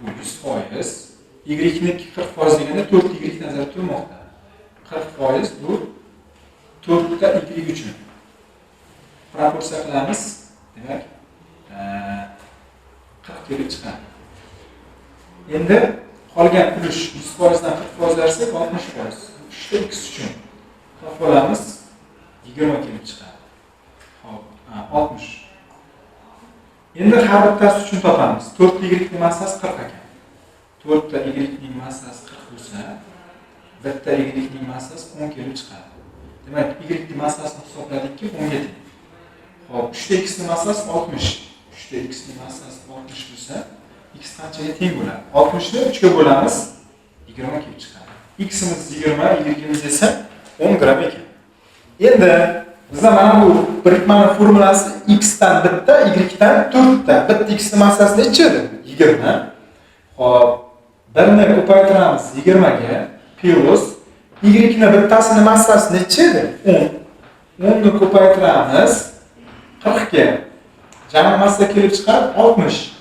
Bu 100%. Y ning 40% deganda 4 y nazarda turmoqda. 40% bu 4 ta y uchun proporsiya qilamiz. Demak, 40 kelib chiqadi. Endi qolgan ulush 100% dan 40% bersak 60%. 3 ta x uchun topib olamiz. 20 kelib chiqadi. Xo'p, 60. Endi har bittasi uchun topamiz. 4 ta y ning massasi 40 ekan. 4 ta y ning massasi 40 bo'lsa, bitta y ning massasi 10 kelib chiqadi. Demak, y ning massasini hisobladikki 10 ga teng. Xo'p, 3 ta x ning massasi 60. 3 ta x ning massasi 60 bo'lsa, x qanchaga teng bo'ladi? 60 ni 3 ga bo'lamiz, 20 kelib chiqadi. X imiz 20, y imiz esa 10 gram ekan. Endi bizda mana bu birikmani formulasi x dan bitta, y dan 4 ta. Bitta x ning massasi necha edi? 20. Xo'p, birni ko'paytiramiz 20 ga plus y ning bittasining massasi necha edi? 10. 10 ni ko'paytiramiz 40 ga. Jami massa kelib chiqadi 60.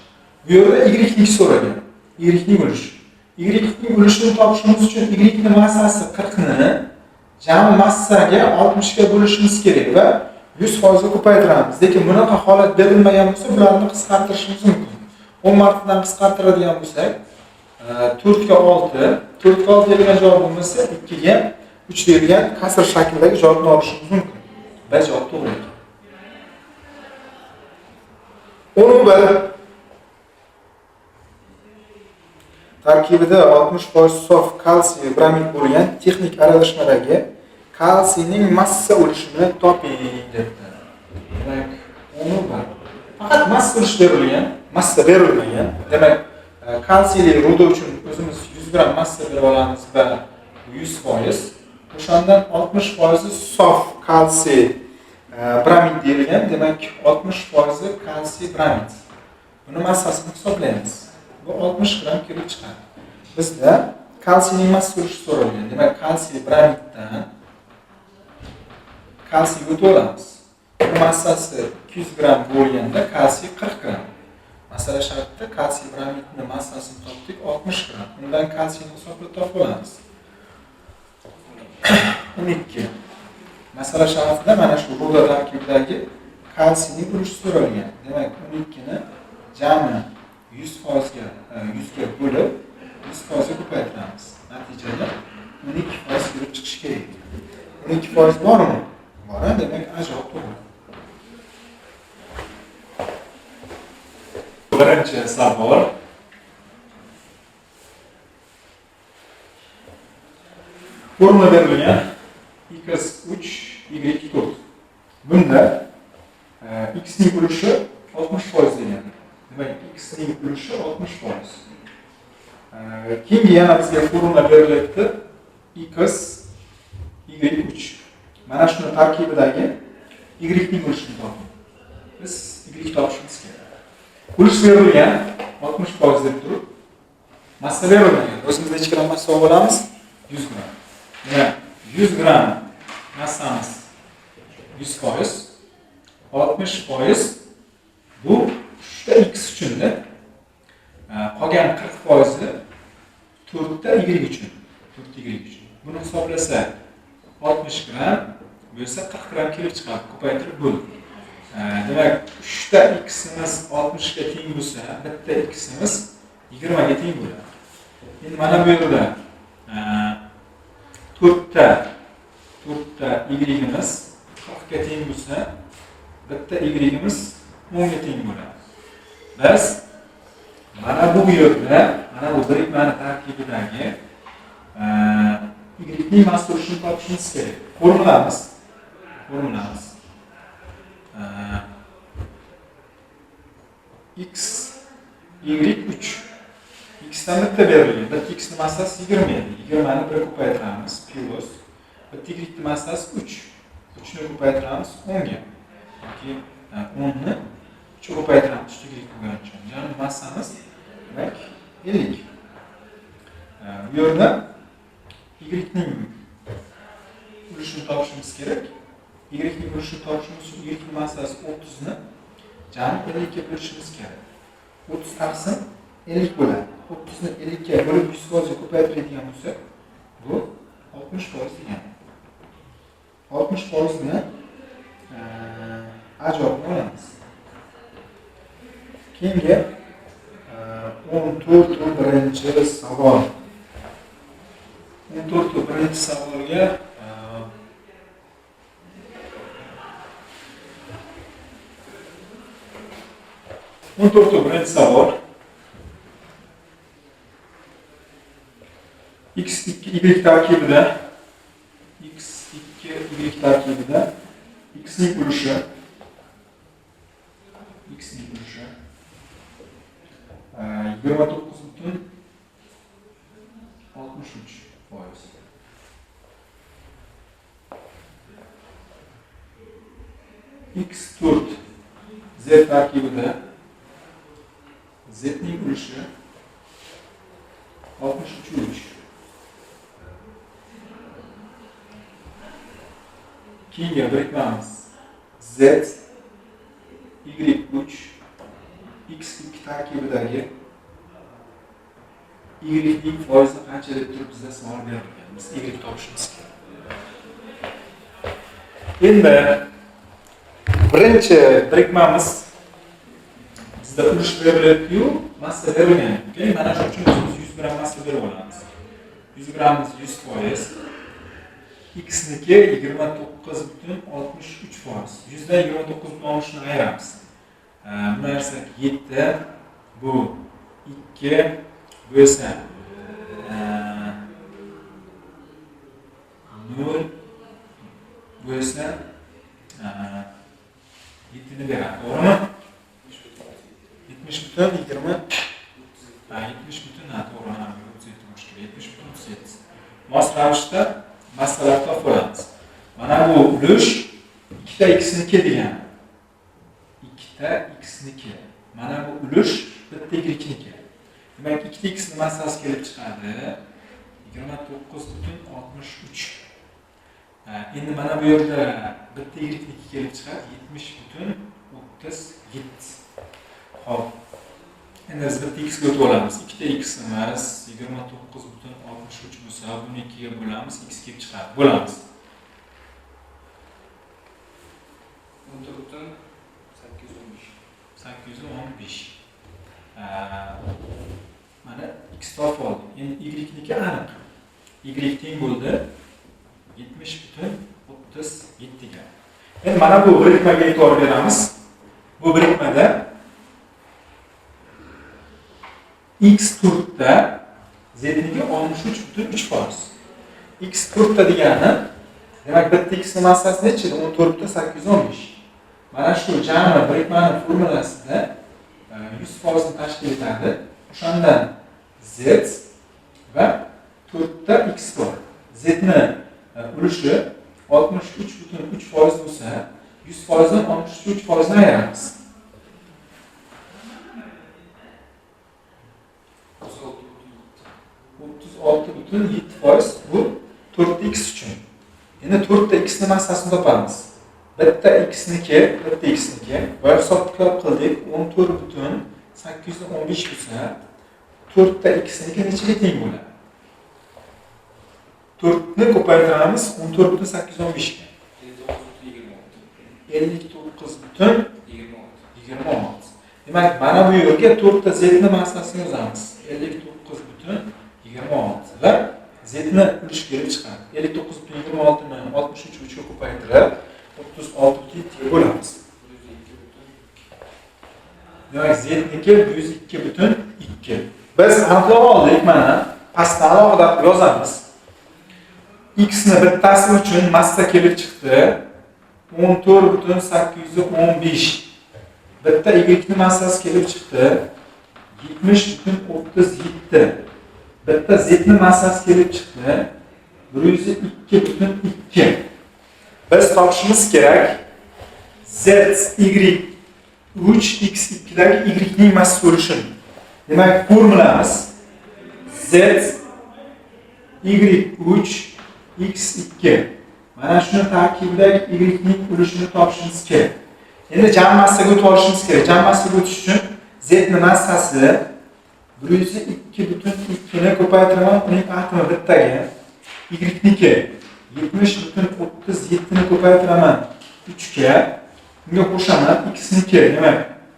Bu yerda y ning so'ragan. Y ning ulushi. Y ning ulushini topishimiz uchun y ning massasi 40 ni jami massaga 60 ga bo'lishimiz kerak va 100% ga ko'paytiramiz. Lekin bunaqa holat berilmagan bo'lsa, bularni qisqartirishimiz mumkin. 10 martadan qisqartiradigan bo'lsak, 4 ga 6, 4 ga 6 degan javobimiz bo'lsa 2 ga 3 degan kasr shaklidagi javobni olishimiz mumkin. Va javob to'g'ri ekan. 11 tarkibida 60% sof kalsiy bramid bo'lgan texnik aralashmadagi kalsiyning massa ulushini toping debdi. Demak, 11 faqat massa ulushi berilgan, massa berilmagan. Demak, kalsiyli ruda uchun o'zimiz 100 gram massa berib olamiz va 100%. O'shandan 60% sof kalsiy bramid deyilgan. Demak, 60% kalsiy bramid. Buni massasini hisoblaymiz. Bu 60 gram kelib chiqadi. Bizda kalsiyning massa ulushi so'ralgan. Demak, kalsiy bramiddan kalsiy o'tib olamiz. Bu massasi 200 gram bo'lganda kalsiy 40 gram. Masala shartida kalsiy bramidning massasini topdik 60 gram. Undan kalsiyni hisoblab topib olamiz. 12. Masala shartida mana shu ruda tarkibidagi kalsiyning ulushi so'ralgan. Demak, 12 ni jami 100% ga 100 ga bo'lib 100% ga ko'paytiramiz. Natijada 12% kelib chiqishi kerak. 12% bormi? Bor, demak javob to'g'ri. Birinchi savol. Formula berilgan x 3 y 4. Bunda x ning ulushi 60% degan. Demak, x ning ulushi 60%. Keyingi yana bizga formula berilyapti. X y3. Mana shuni tarkibidagi y ning ulushini toping. Biz y topishimiz kerak. Ulush berilgan 60% deb turib, massa berilmagan. O'zimiz necha gram massa olamiz? 100 gram. Demak, 100 gram massamiz 100%, 60% bu 3 ta x uchun-da. Qolgan 40% 4 ta y uchun. 4 y uchun. Buni hisoblasak 60 gram bo'lsa 40 gram kelib chiqadi, ko'paytirib bo'lib. Demak, 3 ta x'imiz 60 ga teng bo'lsa, bitta x'imiz 20 ga teng bo'ladi. Endi mana bu yerda 4 ta y'imiz 40 ga teng bo'lsa, bitta y'imiz 10 ga teng bo'ladi. Biz mana bu yerda, mana bu birikmani tarkibidagi y ning massa ulushini topishimiz kerak. Formulamiz x y3. X dan bitta berilgan. Bitta x ning massasi 20 edi. 20 ni 1 ko'paytiramiz plus bitta y ning massasi 3. 3 ni ko'paytiramiz 10 ga. Yoki 10 ni 3 ga ko'paytiramiz 3 y bo'lgancha. Ya'ni massamiz demak 50. Bu yerda y ning ulushini topishimiz kerak. Y ning ulushini topishimiz uchun y ning massasi 30 ni jami 50 ga bo'lishimiz kerak. 30 taqsim 50 bo'ladi. 30 ni 50 ga bo'lib 100% ga ko'paytiradigan bo'lsak, bu 60% degani. 60%ni ajratib olamiz. Keyingi 14-birinchi savol. 14-birinchi savolga birinchi savol. X2 Y tarkibida X ning ulushi 29,63%. X4 Z tarkibida Z ning ulushi 63,3%. Keyingi birikmamiz Z Y3 X2 tarkibidagi Y ning foizi qancha deb turib bizga savol berilgan. Biz Y topishimiz kerak. Endi birinchi birikmamiz bizda ulush beriladi-yu, massa berilgan. Mana shuning uchun biz 100 gram massa berib olamiz. 100 gramimiz 100%. X niki 29,63%. 100 dan 29,60 ni ayiramiz. Bu narsa 7, bu 2, bu esa 0, bu esa 7 ni beradi, to'g'rimi? 70,20 mos ravishda massalar topib olamiz. Mana bu ulush 2 x niki degani. 2 x niki. Mana bu ulush 1 y niki. Demak 2 x ni massasi kelib chiqadi 29,63. Endi mana bu yerda 1 y niki kelib chiqadi 70,37. Xo'p. Endi biz 1 x ga o'tib olamiz. 2 x imiz 29,63 bo'lsa, buni 2 ga bo'lamiz, x kelib chiqadi. Bo'lamiz. 815. Mana x topib oldik. Endi y niki aniq. Y teng bo'ldi 70,37 ga. Endi mana bu birikmaga e'tibor beramiz. Bu birikmada X turtda Z niki 63,3%. X turtda degani, demak bitta X ning massasi necha? 14,815. Mana shu jami birikmani formulasida 100% ni tashkil etadi. O'shandan Z va 4 ta X bor. Z ni ulushi 63,3% bo'lsa, 100% dan 63% ni ayiramiz. 36,7% bu 4x uchun. Endi 4 x ni massasini topamiz. Bitta x niki va hisob qildik 14,815 bo'lsa, 4 ta x niki nechaga teng bo'ladi? 4 ni ko'paytiramiz 14,815 ga. 59,26. Demak, mana bu yerga 4 ta z ni massasini yozamiz. 59,26 va z ni ulush kelib chiqadi. 59,26 ni 63 ga ko'paytirib 36,7 ga bo'lamiz. Demak, z niki 102,2. Biz aniqlab oldik, mana pastda alohida yozamiz. X ni bittasi uchun massa kelib chiqdi 14,815. Bitta y ni massasi kelib chiqdi 70,37. Bitta z ni massasi kelib chiqdi 102,2. Biz topishimiz kerak z y3 x2 dagi y ning massasi ulushini. Demak, formulamiz z y3 x2. Mana shuni tarkibidagi y ning ulushini topishimiz kerak. Endi jam massaga o'tib olishimiz kerak. Jam massaga o'tish uchun z ni massasi 102,2 ni ko'paytiraman, uning atomi bittaga. Y niki 70,37 ni ko'paytiraman 3 ga. Bunga qo'shaman x-niki, demak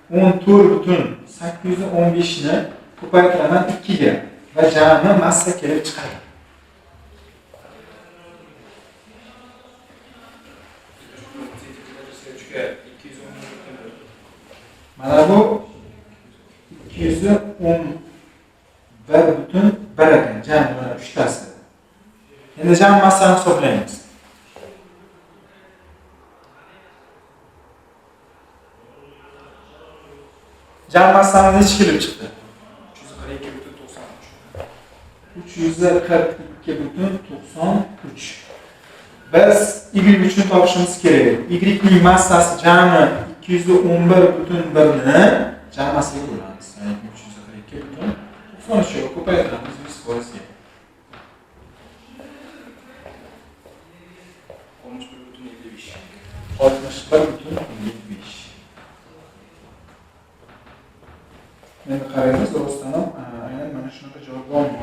14,815 ni ko'paytiraman 2 ga va jami massa kelib chiqadi. Mana bu 211,1 ekan, jami mana 3 tasi. Endi jami massani hisoblaymiz. Jami massamiz necha kelib chiqdi? 342,93. Biz y uchun topishimiz kerak. Y ning massasi jami 211,1 ni jammasiga bo'lamiz. Ya'ni 342,93 ga ko'paytiramiz 100%. 61,75. Endi qaraymiz, rostdan ham aynan mana shunaqa javob bormi?